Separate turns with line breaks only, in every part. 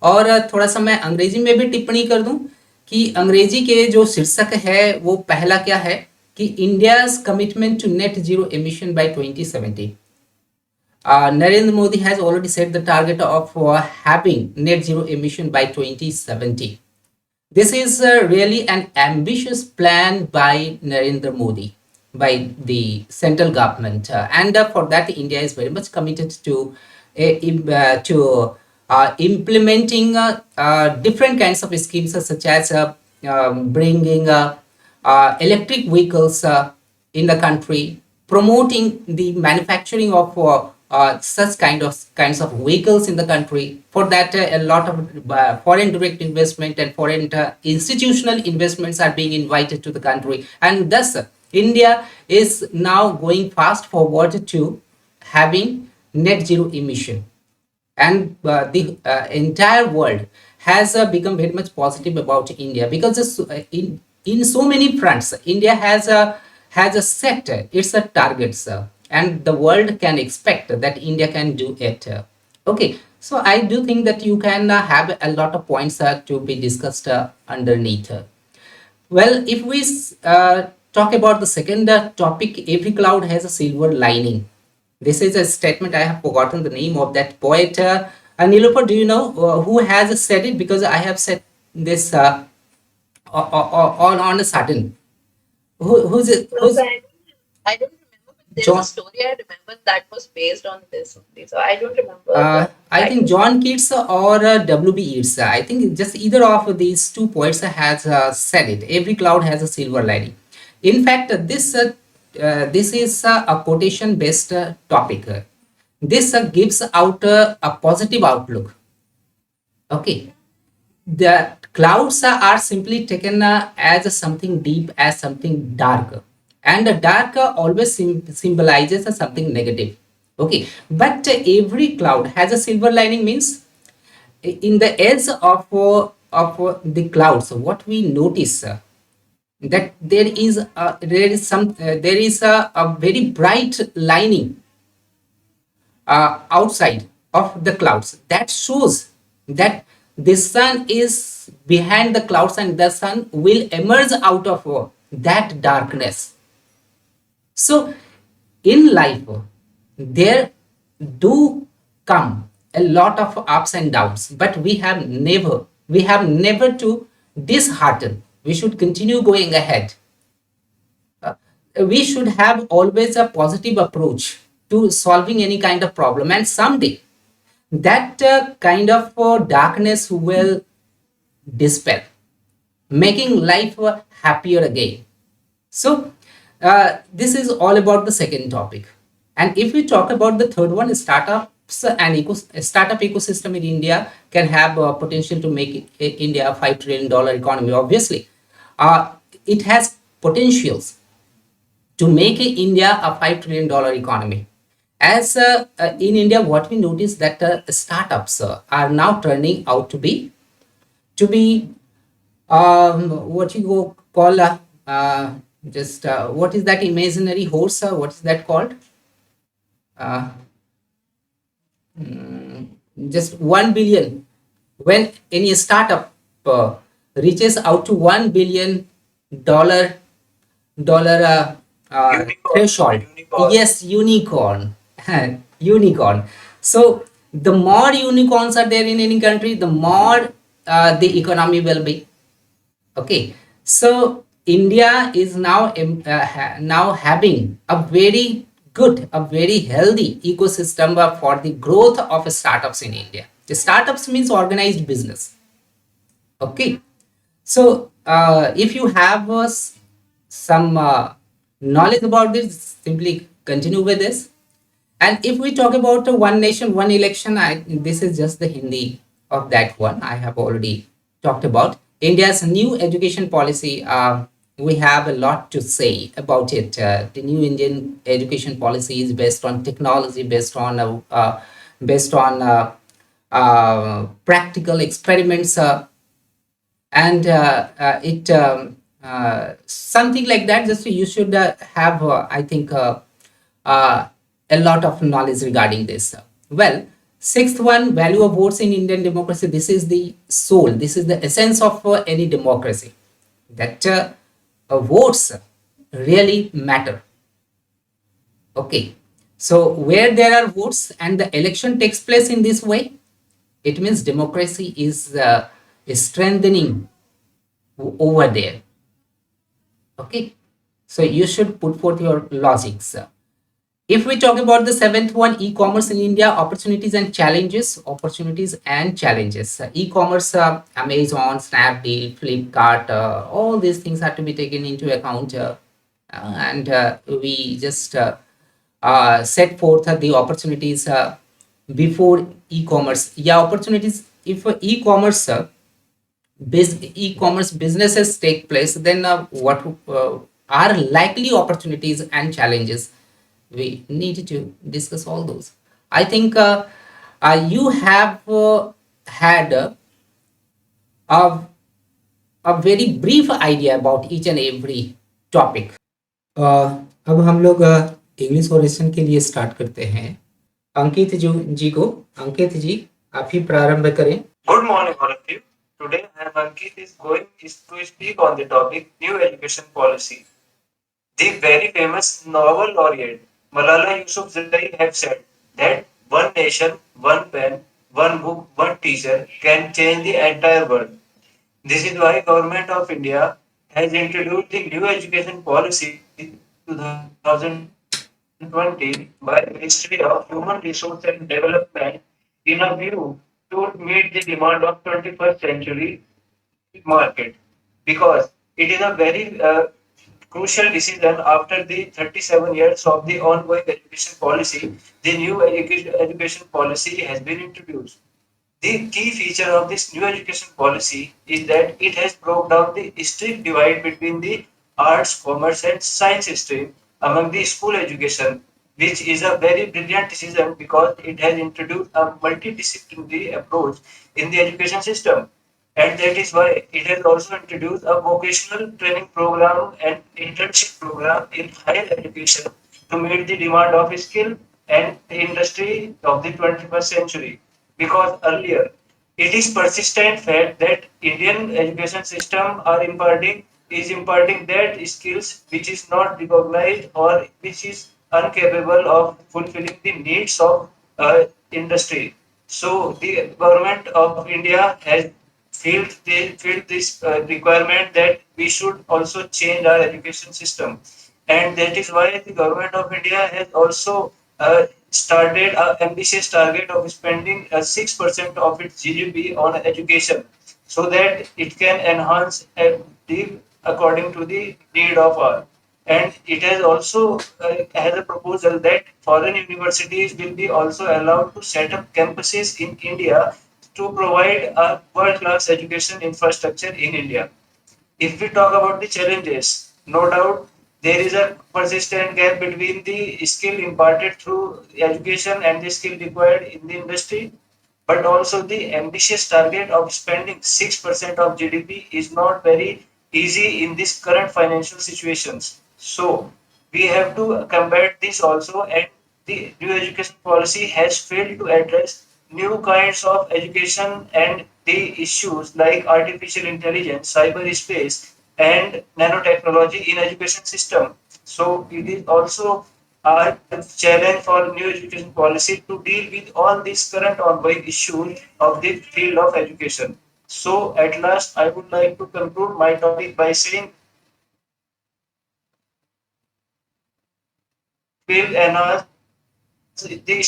और थोड़ा सा मैं अंग्रेजी में भी टिप्पणी कर दूं कि अंग्रेजी के जो शीर्षक है वो पहला क्या है कि India's commitment to net zero emission by 2070. Narendra Modi has already set the target of having net zero emission by 2070. This is really an ambitious plan by Narendra Modi, by the central government, and for that India is very much committed to implementing different kinds of schemes such as bringing electric vehicles in the country, promoting the manufacturing of such kinds of vehicles in the country. For that, a lot of foreign direct investment and foreign institutional investments are being invited to the country, and thus India is now going fast forward to having net zero emission, and the entire world has become very much positive about India because in so many fronts India has a set its targets, and the world can expect that India can do it. Okay, so I do think that you can have a lot of points to be discussed underneath. Well, if we talk about the second topic, every cloud has a silver lining. This is a statement. I have forgotten the name of that poet. Nilofer, do you know who has said it? Because I have said this on a sudden. Who's it?
No, so I don't remember, but there's
John?
a story I remember that was based on this only. So I don't remember
I think John Keats or W.B. Yeats. I think just either of these two poets has said it. Every cloud has a silver lining. In fact, this is a quotation-based topic. This gives out a positive outlook. Okay, the clouds are simply taken as something deep, as something dark, and the dark always symbolizes something negative. Okay, but every cloud has a silver lining, means in the edge of the clouds what we notice that there is a very bright lining outside of the clouds that shows that the sun is behind the clouds and the sun will emerge out of that darkness. So in life there do come a lot of ups and downs, but we have never to dishearten. We should continue going ahead. uh, we should have always a positive approach to solving any kind of problem, and someday that kind of darkness will dispel, making life happier again. So this is all about the second topic. And if we talk about the third one, startups and startup ecosystem in India can have potential to make India a $5 trillion economy. Obviously, it has potentials to make India a $5 trillion economy. As in India, what we notice that startups are now turning out to be what you call just what is that imaginary horse? What is that called? Uh, just 1 billion. When any startup reaches out to $1 billion threshold.
Unicorn.
Yes, unicorn. Unicorn. So the more unicorns are there in any country, the more the economy will be. Okay, so India is now having a very good, a very healthy ecosystem for the growth of startups in India. The startups means organized business. Okay, so if you have some knowledge about this, simply continue with this. And if we talk about one nation, one election, this is just the Hindi of that one. I have already talked about India's new education policy. We have a lot to say about it. The new Indian education policy is based on technology, based on practical experiments, and it something like that. Just you should have, I think. Uh, a lot of knowledge regarding this. Well, Sixth one, value of votes in Indian democracy. This is the soul. This is the essence of any democracy. That votes really matter. Okay. So where there are votes and the election takes place in this way, it means democracy is strengthening over there. Okay. So you should put forth your logics. If we talk about the seventh one, e-commerce in India, opportunities and challenges, opportunities and challenges. E-commerce, Amazon, Snapdeal, Flipkart, all these things have to be taken into account. And we just set forth the opportunities before e-commerce. Yeah, opportunities. If e-commerce e-commerce businesses take place, then what are likely opportunities and challenges? We need to discuss all those. I think you have had a, a very brief idea about each and every topic. अब हम लोग English oration के लिए start करते हैं। अंकित जी को, अंकित जी आप ही प्रारंभ करें।
Good morning, all of you. Today, I am Ankit is to speak on the topic New Education Policy. The very famous Nobel laureate Malala Yousafzai have said that one nation, one pen, one book, one teacher can change the entire world. This is why Government of India has introduced the New Education Policy 2020 by Ministry of Human Resource and Development in a view to meet the demand of 21st century market, because it is a very crucial decision after the 37 years of the ongoing education policy. The new education policy has been introduced. The key feature of this new education policy is that it has broke down the strict divide between the arts, commerce, and science stream among the school education, which is a very brilliant decision because it has introduced a multidisciplinary approach in the education system. And that is why it has also introduced a vocational training program and internship program in higher education to meet the demand of skill and the industry of the 21st century. Because earlier, it is persistent fact that Indian education system imparting that skills which is not recognized or which is incapable of fulfilling the needs of industry. So the government of India has filled this requirement that we should also change our education system, and that is why the government of India has also started an ambitious target of spending 6% of its GDP on education, so that it can enhance the according to the need of all. And it has also has a proposal that foreign universities will be also allowed to set up campuses in India to provide a world-class education infrastructure in India. If we talk about the challenges, no doubt there is a persistent gap between the skill imparted through education and the skill required in the industry. But also the ambitious target of spending 6% of GDP is not very easy in this current financial situations. So we have to combat this also, and the new education policy has failed to address new kinds of education and the issues like artificial intelligence, cyberspace, and nanotechnology in education system. So it is also a challenge for new education policy to deal with all these current ongoing issues of the field of education. So at last, I would like to conclude my topic by saying will enhance the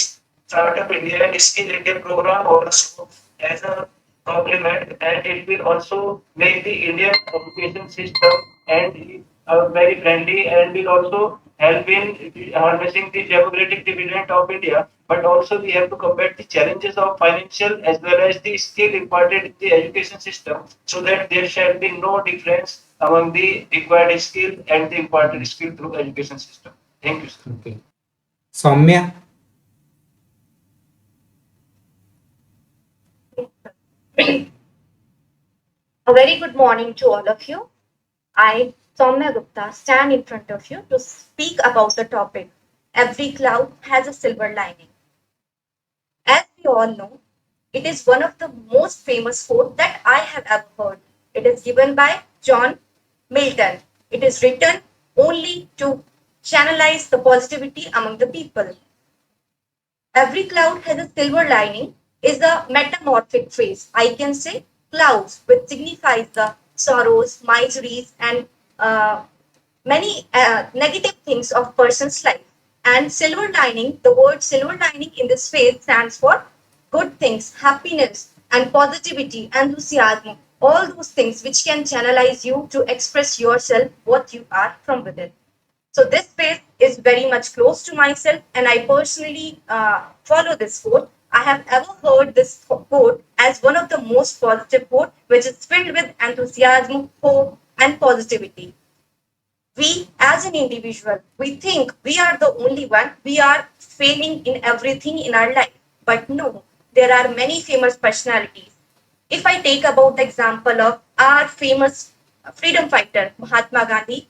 Startup India Skill India program also as a complement, and it will also make the Indian education system and very friendly, and will also help in harnessing the democratic dividend of India. But also we have to combat the challenges of financial as well as the skill imparted in the education system, so that there shall be no difference among the required skill and the imparted skill through education system. Thank you, sir.
Okay. Saumya.
A very good morning to all of you. I, Soumya Gupta, stand in front of you to speak about the topic Every Cloud Has a Silver Lining. As we all know, it is one of the most famous quote that I have ever heard. It is given by John Milton. It is written only to channelize the positivity among the people. Every cloud has a silver lining is a metamorphic phrase. I can say clouds, which signifies the sorrows, miseries, and many negative things of person's life. And silver lining, the word silver lining in this phrase stands for good things, happiness, and positivity, enthusiasm, all those things which can channelize you to express yourself what you are from within. So this space is very much close to myself, and I personally follow this quote. I have ever heard this quote as one of the most positive quote, which is filled with enthusiasm, hope, and positivity. We, as an individual, we think we are the only one. We are failing in everything in our life, but no, there are many famous personalities. If I take about the example of our famous freedom fighter Mahatma Gandhi,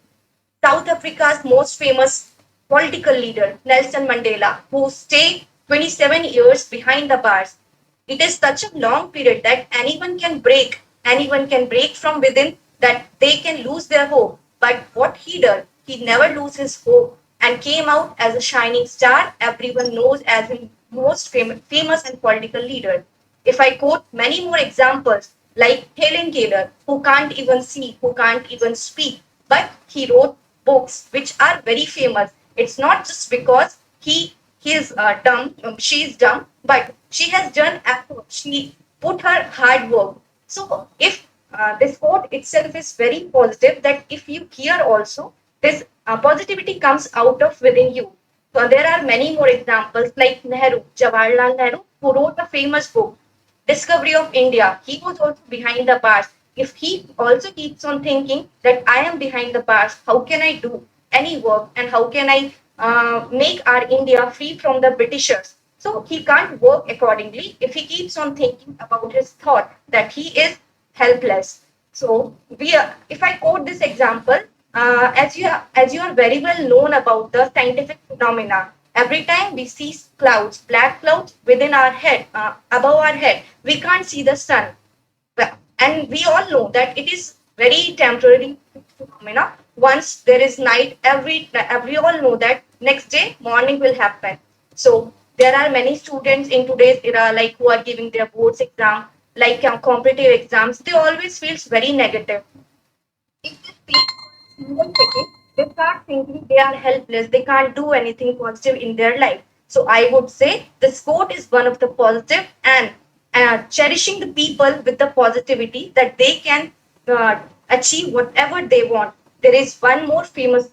South Africa's most famous political leader, Nelson Mandela, who stayed 27 years behind the bars. It is such a long period that anyone can break from within, that they can lose their hope. But what he did, he never lose his hope and came out as a shining star. Everyone knows as the most famous and political leader. If I quote many more examples, like Helen Keller, who can't even see, who can't even speak, but he wrote books which are very famous. It's not just because he is dumb, she is dumb, but she has done effort. She put her hard work. So if this quote itself is very positive, that if you hear also, this positivity comes out of within you. So there are many more examples like Nehru, Jawaharlal Nehru, who wrote a famous book, Discovery of India. He was also behind the bars. If he also keeps on thinking that I am behind the bars, how can I do any work, and how can I make our India free from the Britishers? So he can't work accordingly if he keeps on thinking about his thought that he is helpless. So if I quote this example, as you are very well known about the scientific phenomena, every time we see clouds, black clouds within our head, above our head, we can't see the sun. And we all know that it is very temporary phenomena. Once there is night, every all know that next day morning will happen. So there are many students in today's era, like who are giving their boards exam, like competitive exams. They always feels very negative. If they speak for a single second, they start thinking they are helpless, they can't do anything positive in their life. So I would say the quote is one of the positive, and cherishing the people with the positivity that they can achieve whatever they want. There is one more famous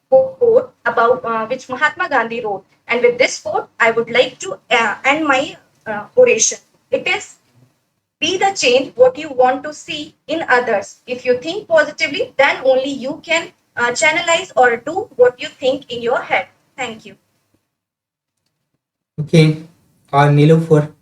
quote about which Mahatma Gandhi wrote, and with this quote, I would like to end my oration. It is, be the change what you want to see in others. If you think positively, then only you can channelize or do what you think in your head. Thank you.
Okay, Nilofer.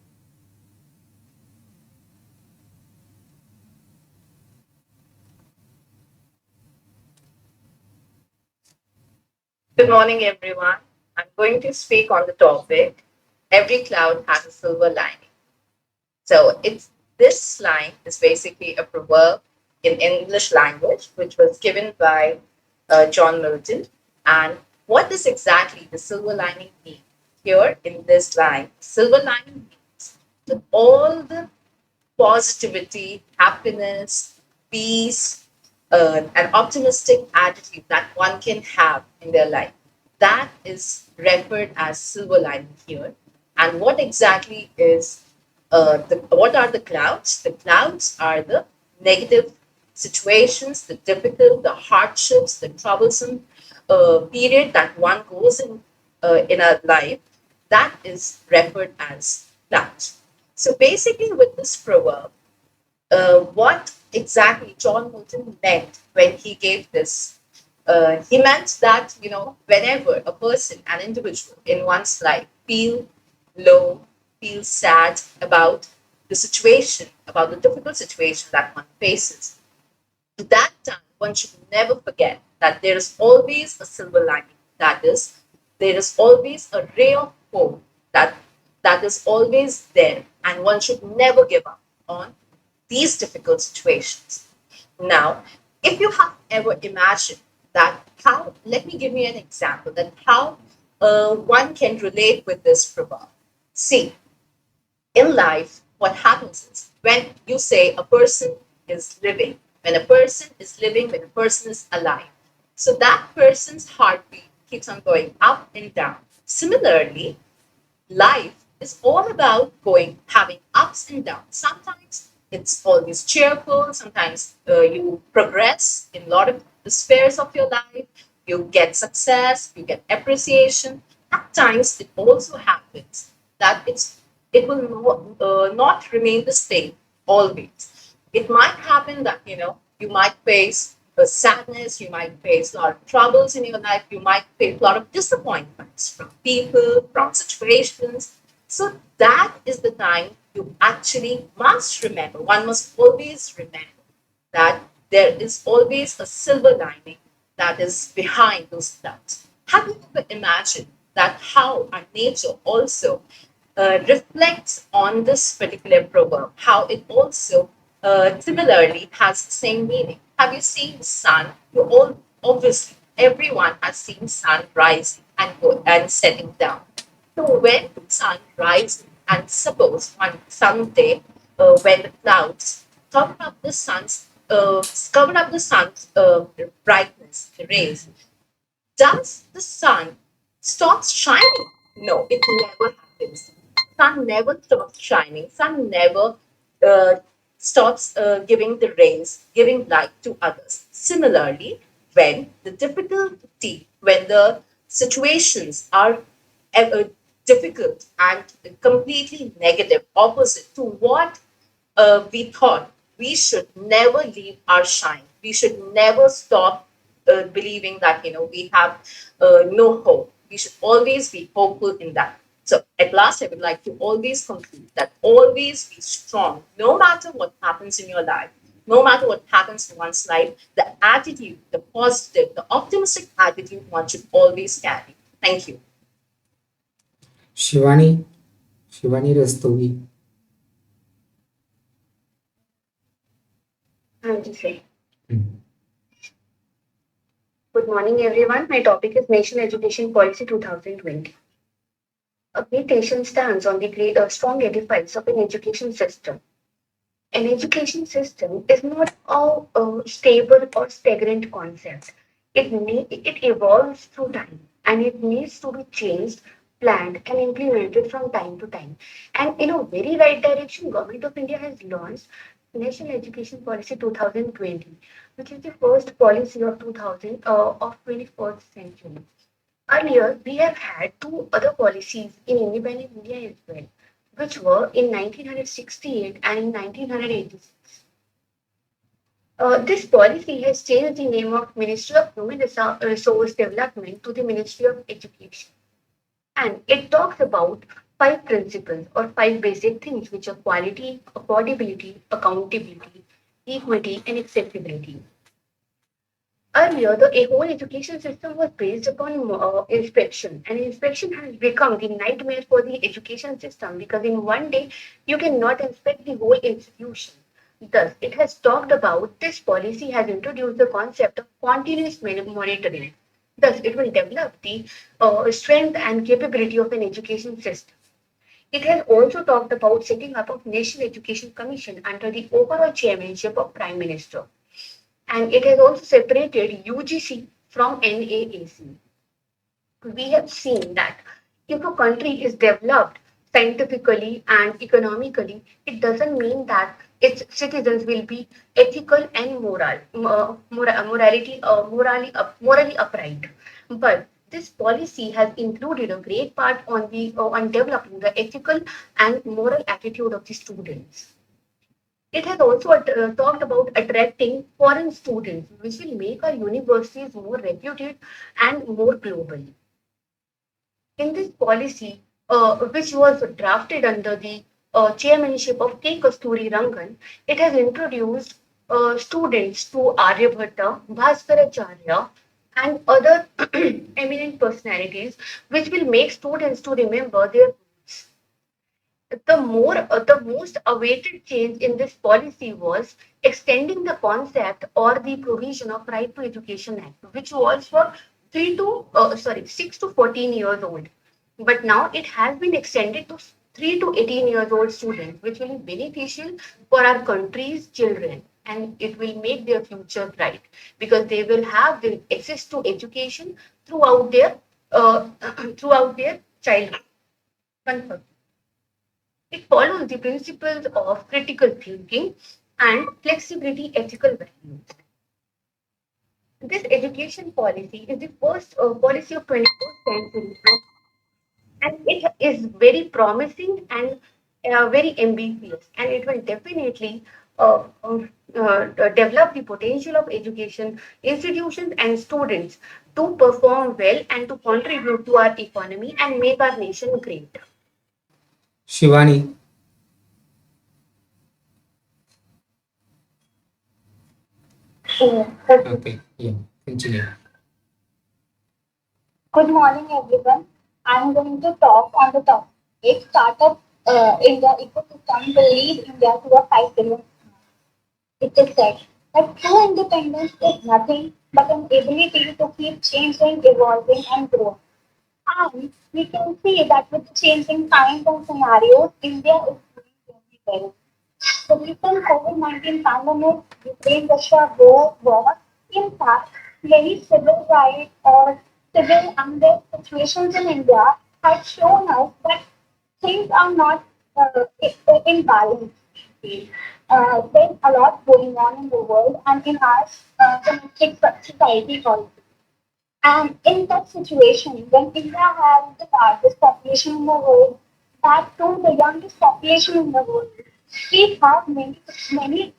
Good morning, everyone. I'm going to speak on the topic Every cloud has a silver lining. So it's this line is basically a proverb in English language, which was given by John Milton. And what does exactly the silver lining mean? Here in this line, silver lining means that all the positivity, happiness, peace, an optimistic attitude that one can have in their life. That is referred as silver lining here. And what exactly is what are the clouds? The clouds are the negative situations, the difficult, the hardships, the troublesome period that one goes in a life. That is referred as clouds. So basically, with this proverb, what exactly John Milton meant when he gave this, he meant that, whenever a person, an individual in one's life feel low, feel sad about the situation, about the difficult situation that one faces, at that time one should never forget that there is always a silver lining. That is, there is always a ray of hope that that is always there, and one should never give up on these difficult situations. Now, if you have ever imagined that how, let me give you an example that how one can relate with this proverb. See, in life, what happens is when you say a person is living, when a person is living, when a person is alive, so that person's heartbeat keeps on going up and down. Similarly, life is all about having ups and downs. Sometimes it's always cheerful. Sometimes you progress in a lot of the spheres of your life. You get success, you get appreciation. At times, it also happens that it will not remain the same always. It might happen that you might face a sadness, you might face a lot of troubles in your life, you might face a lot of disappointments from people, from situations. So that is the time you actually must remember. One must always remember that there is always a silver lining that is behind those clouds. Have you ever imagined that how our nature also reflects on this particular proverb, how it also similarly has the same meaning? Have you seen the sun? You all obviously everyone has seen sun rising and setting down. So when the sun rises, and suppose one someday when the clouds cover up the sun's brightness, the rays, does the sun stop shining? No, it never happens. Sun never stops shining. Sun never uh, stops giving the rays, giving light to others. Similarly, when the situations are uh, difficult and completely negative, opposite to what we thought, we should never leave our shine. We should never stop believing that we have no hope. We should always be hopeful in that. So at last, I would like to always conclude that always be strong, no matter what happens in your life, no matter what happens in one's life. The attitude, the positive, the optimistic attitude one should always carry. Thank you.
Shivani, Shivani Rastogi.
I'm just saying. Good morning, everyone. My topic is National Education Policy 2020. A great nation stands on the strong edifice of an education system. An education system is not a stable or stagnant concept. It evolves through time and it needs to be changed, planned, and implemented from time to time. And in a very right direction, Government of India has launched National Education Policy 2020, which is the first policy of 2000 of 21st century. Earlier, we have had two other policies in independent India as well, which were in 1968 and in 1986. This policy has changed the name of Ministry of Human Resource Development to the Ministry of Education. And it talks about five principles or five basic things, which are quality, affordability, accountability, equity, and accessibility. Earlier, the whole education system was based upon inspection, and inspection has become the nightmare for the education system because in one day you cannot inspect the whole institution. Thus, it has talked about this policy has introduced the concept of continuous monitoring. Thus, it will develop the strength and capability of an education system. It has also talked about setting up of National Education Commission under the overall chairmanship of Prime Minister, and it has also separated UGC from NAAC. We have seen that if a country is developed scientifically and economically, it doesn't mean that its citizens will be ethical and morally upright. But this policy has included a great part on the on developing the ethical and moral attitude of the students. It has also talked about attracting foreign students, which will make our universities more reputed and more global. In this policy, which was drafted under the chairmanship of K. Kasturi Rangan, it has introduced students to Aryabhatta, Bhaskaracharya, and other eminent personalities, which will make students to remember their roots. The most awaited change in this policy was extending the concept or the provision of Right to Education Act, which was for 6 to 14 years old. But now it has been extended to 3 to 18 years old students, which will be beneficial for our country's children, and it will make their future bright because they will have the access to education throughout their childhood. Confirm. It follows the principles of critical thinking and flexibility ethical values. This education policy is the first policy of 21st century, and it is very promising and very ambitious, and it will definitely develop the potential of education institutions and students to perform well and to contribute to our economy and make our nation great.
Shivani.
Okay.
Okay, yeah, continue.
Good morning, everyone. I'm going to talk on the topic startup in the ecosystem will lead India to a 5 billion. It is said that true independence is nothing but an ability to keep changing, evolving, and growing. And we can see that with the changing times and scenarios, India is doing very well. The recent COVID-19 pandemic, Ukraine-Russia war, in fact, many civil rights or civil unrest situations in India have shown us that things are not in balance. There's a lot going on in the world and in our domestic society also. And in that situation, when India has the largest population in the world, that too the youngest population in the world, we have many serious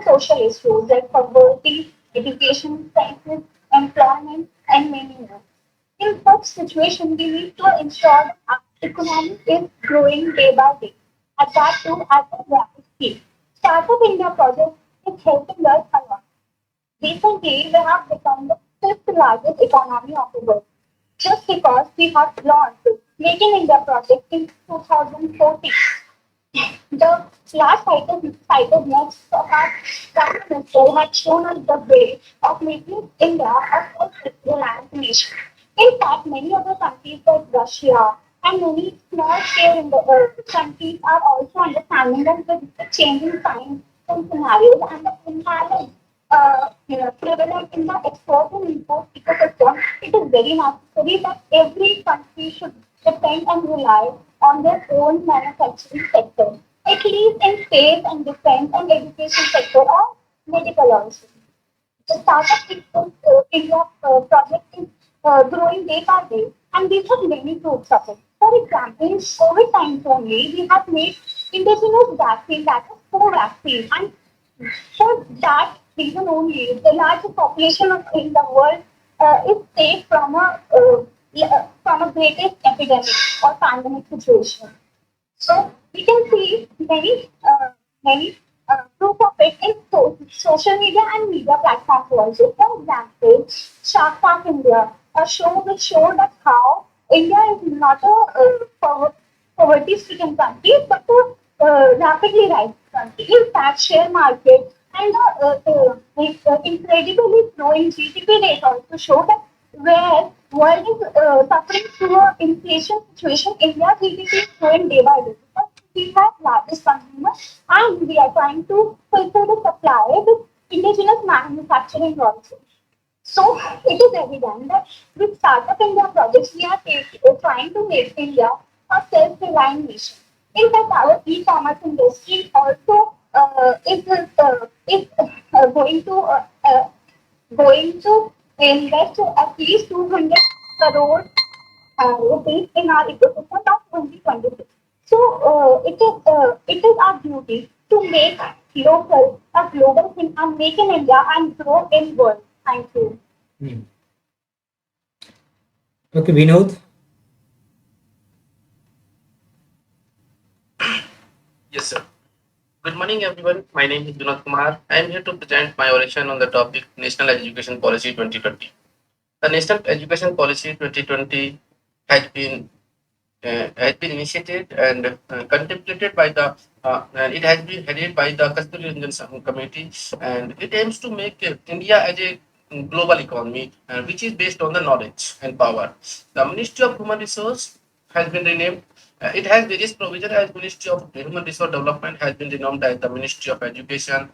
social issues like poverty, education, crisis, employment, and many more. In such situation, we need to ensure that our economy is growing day by day, and that too at a rapid speed. Startup India project is helping us a lot. Recently, we have become the fifth largest economy of the world just because we have launched Make in India project in 2014. The last cited notes of our Prime Minister had shown us the way of making India a self-reliant nation. In fact, many other countries like Russia and many small scale in the countries are also understanding that with the changing times and scenarios and the inherent prevalent in the export and import ecosystem, it is very necessary that every country should depend and rely on their own manufacturing sector, at least in space and defense and education sector or medical also. The startup India project is growing day by day, and we have many fruits of it. For example, in COVID times only, we have made indigenous vaccine, that is co-vaccine, and for that reason only, the largest population of in the world is safe from a greatest epidemic or pandemic situation. So we can see many proof of it in social media and media platforms also. For example, Shark Tank India, a show which showed us how India is not a poverty-stricken country, but a rapidly rising country. In fact, share market and the incredibly growing GDP rate also show that where world is suffering through an inflation situation, India's GDP is growing day by day. Because we have largest consumers and we are trying to fulfill the supply with indigenous manufacturing also. So it is evident that with Startup India projects, we are trying to make India a self-reliant nation. In fact, our e-commerce industry also is going to invest at least 200 crore rupees in our ecosystem by 2026. So it is our duty to make local a global thing and make in India and grow in world. Thank you.
Hmm. Okay, Vinod.
Yes, sir. Good morning, everyone. My name is Vinod Kumar. I am here to present my oration on the topic National Education Policy 2020. The National Education Policy 2020 has been has been initiated and contemplated by the and it has been headed by the Kasturi Ranjan Committee, and it aims to make India as a global economy, which is based on the knowledge and power. The Ministry of Human Resource has been renamed. It has various provisions as Ministry of Human Resource Development has been renowned as the Ministry of Education,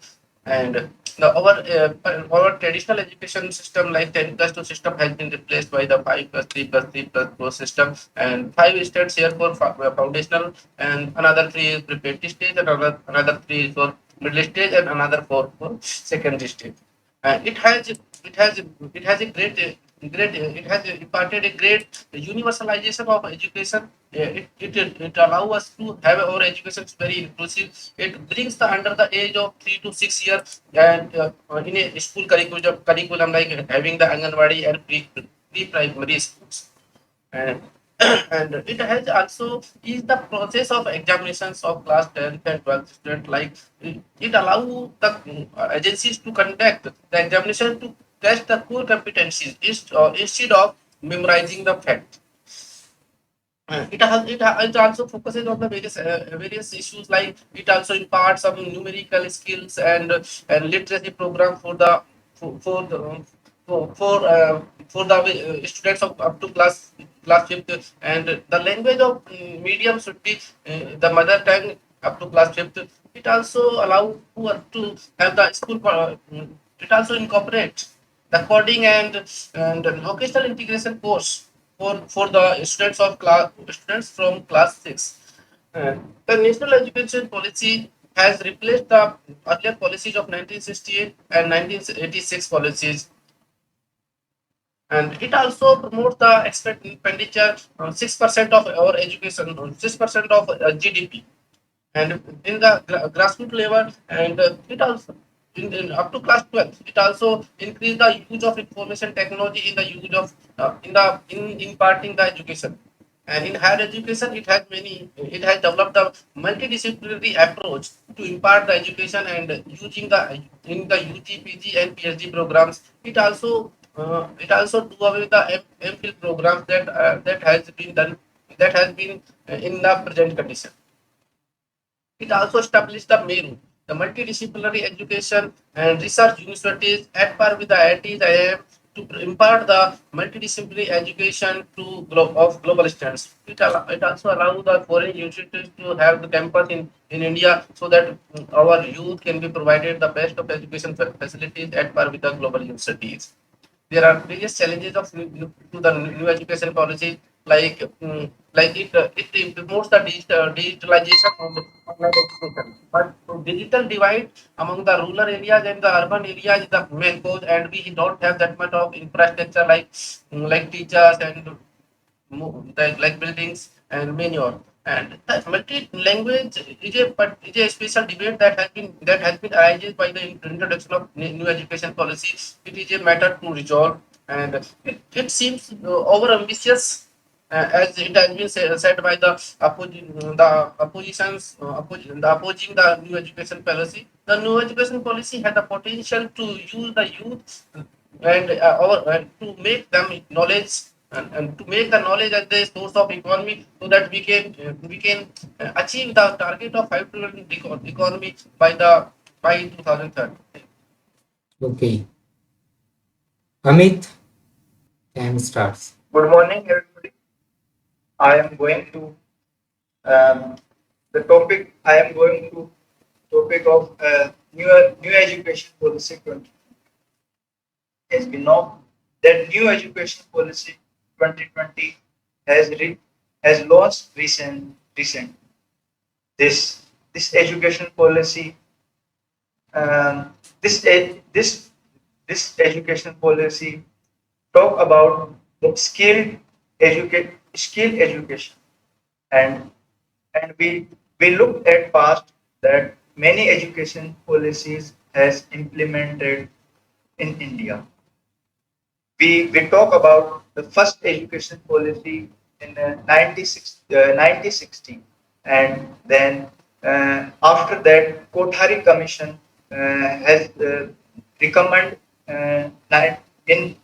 and our traditional education system like 10 plus 2 system has been replaced by the 5 plus 3 plus 3 plus 4 system, and 5 states here for foundational, and another 3 is preparatory stage, and another 3 is for middle stage, and another 4 for secondary stage. And it has a great it has imparted a great universalization of education. It allows us to have our education is very inclusive. It brings the under the age of 3 to 6 years, and in a school curriculum like having the Anganwadi and pre-primary schools, and and it has also is the process of examinations of class 10th and 12th student, like it allow the agencies to conduct the examination to test the core competencies instead of memorizing the fact. It also focuses on the various issues, like it also imparts some numerical skills and literacy program for the for the for the students of up to class fifth, and the language of medium should be the mother tongue up to class fifth. It also allow to have the school. It also incorporates the coding and vocational integration course for the students from class 6. The national education policy has replaced the earlier policies of 1968 and 1986 policies, and it also promotes the expenditure 6% of our education, 6% of GDP, and in the grassroots level, and it also in up to class 12, it also increased the use of information technology in the use of in imparting the education. And in higher education, it has developed a multidisciplinary approach to impart the education, and using the in the UG, PG, and PhD programs. It also do away with the MPhil programs that has been done, that has been in the present condition. It also established the MERU, the multidisciplinary education and research universities at par with the IITs, IIM, to impart the multidisciplinary education to global standards. It also allows the foreign universities to have the campus in India, so that our youth can be provided the best of education facilities at par with the global universities. There are various challenges of to the new education policy, like it promotes the digitalization of the online education, but digital divide among the rural areas and the urban areas is the main cause, and we don't have that much of infrastructure like teachers and like buildings and manure. And the multi-language is a special debate that has been arises by the introduction of new education policy. It is a matter to resolve, and it seems over ambitious, as it has been said by the opposing the new education policy. The new education policy had the potential to use the youth and to make them knowledge, and to make the knowledge as the source of economy, so that we can achieve the target of 5 trillion economy by 2030.
Okay. Amit, time starts.
Good morning, everybody. I am going to um, the topic. I am going to topic of new education policy 20. As we know, that new education policy 2020 has launched recent. This education policy, um, this education policy talk about the skill education, and we looked at past that many education policies has implemented in India. We talk about the first education policy in 1960, and then after that Kothari Commission has recommended in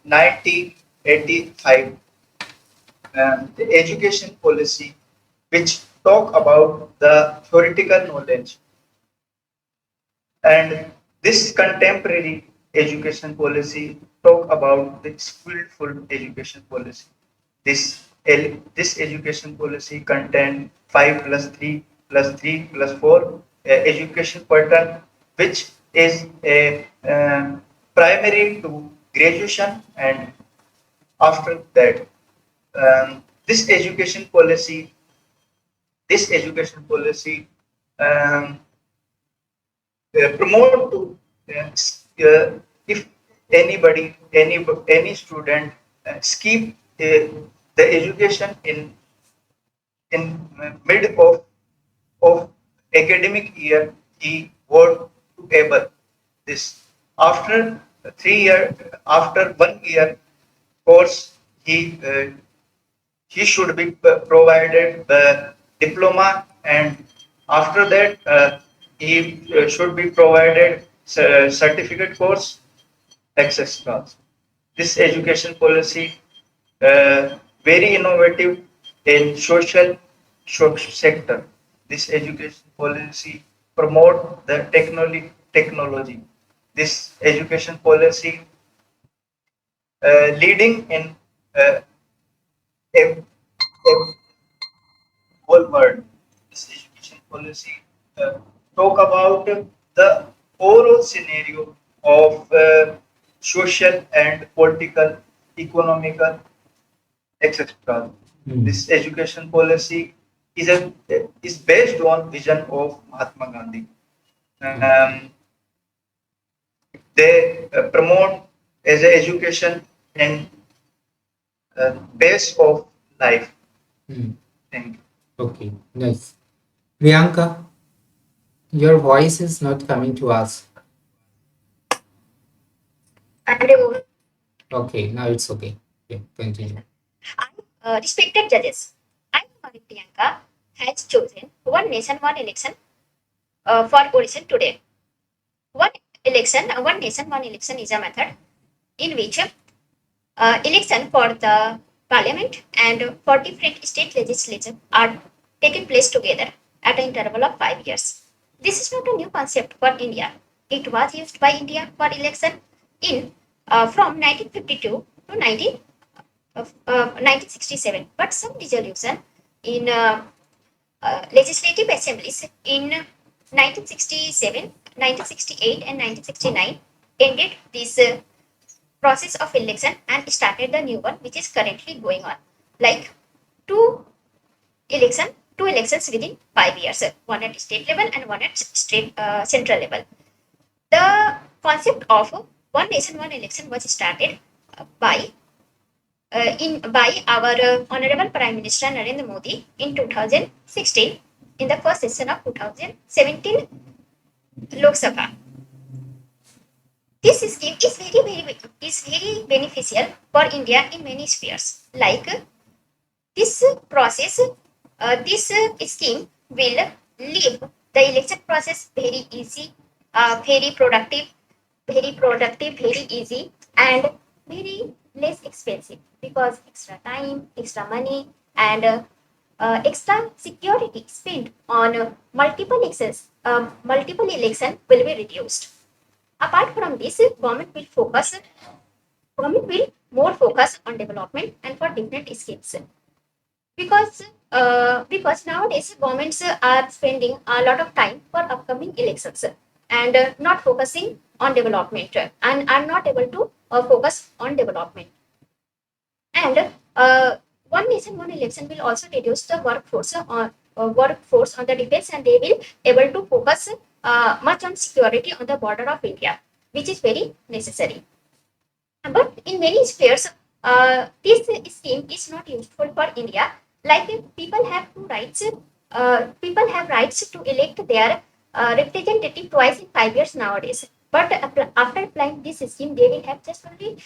1985 the education policy
which talk about the theoretical knowledge. And this contemporary education policy talk about the skillful education policy. This education policy contain 5 plus 3 plus 3 plus 4 education pattern, which is a primary to graduation, and after that this education policy um, promote to if any student skip the education in mid of academic year, he would to able this after 3 year, after 1 year course, he he should be provided the diploma, and after that he should be provided certificate course, etc. This education policy very innovative in sector. This education policy promote the technology. This education policy leading in uh, a whole world. This education policy uh, talk about the overall scenario of social and political, economical, etc.
Hmm.
This education policy is based on vision of Mahatma Gandhi. Um, they promote as a education and base of life.
Hmm.
Thank you.
Okay, nice. Priyanka, your voice is not coming to us.
And remove.
Okay, now it's okay. Okay, continue.
Respected judges, I, Kumari Priyanka, has chosen one nation, one election for Oration today. One nation, one election is a method in which election for the parliament and for different state legislatures are taken place together at an interval of 5 years. This is not a new concept for India. It was used by India for election in from 1952 to 1967, but some resolution in legislative assemblies in 1967, 1968, and 1969 ended this process of election and started the new one, which is currently going on. Like two election, two elections within 5 years, one at state level and one at state central level. The concept of one nation, one election was started by our Honorable Prime Minister Narendra Modi in 2016 in the first session of 2017 Lok Sabha. This scheme is very beneficial for India in many spheres. Like this process, this scheme will leave the election process very easy, very easy, and very less expensive because extra time, extra money, and extra security spent on multiple election will be reduced. Apart from this, government will more focus on development and for different schemes because nowadays governments are spending a lot of time for upcoming elections and not focusing on development and are not able to focus on development. And one nation, one election will also reduce the workforce on the defense, and they will able to focus much on security on the border of India, which is very necessary. But in many spheres, this scheme is not useful for India. Like people have two rights. People have rights to elect their representative twice in 5 years nowadays. But after applying this scheme, they will have just only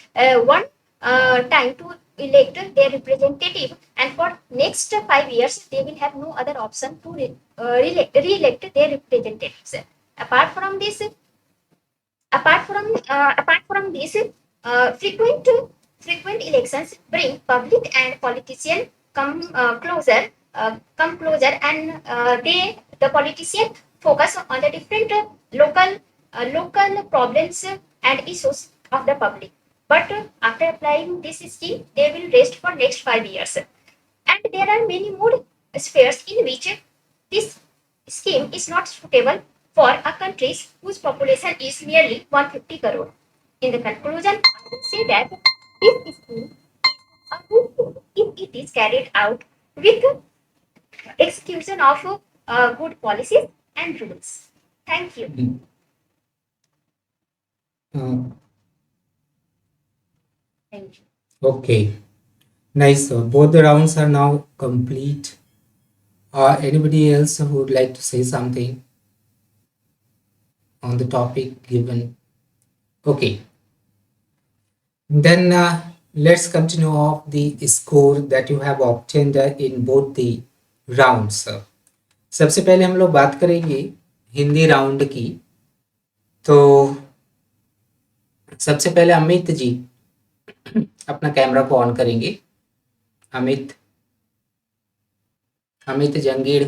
one time to elect their representative, and for next 5 years, they will have no other option to re-elect their representatives. Apart from this, apart from this, frequent elections bring public and politician come closer come closer, and the politician focus on the different local problems and issues of the public. But after applying this scheme, they will rest for next 5 years. And there are many more spheres in which this scheme is not suitable for a country whose population is nearly 150 crore. In the conclusion, I would say that this scheme is a good thing if it is carried out with execution of good policies and rules. Thank you.
Uh,
Thank you.
okay, nice. Both the rounds are now complete. Anybody else who would like to say something on the topic given? Okay, then let's continue off the score that you have obtained in both the rounds. सबसे पहले हम लोग बात करेंगे Hindi round की। तो सबसे पहले अमित जी अपना कैमरा को ऑन करेंगे। अमित जंगीड़।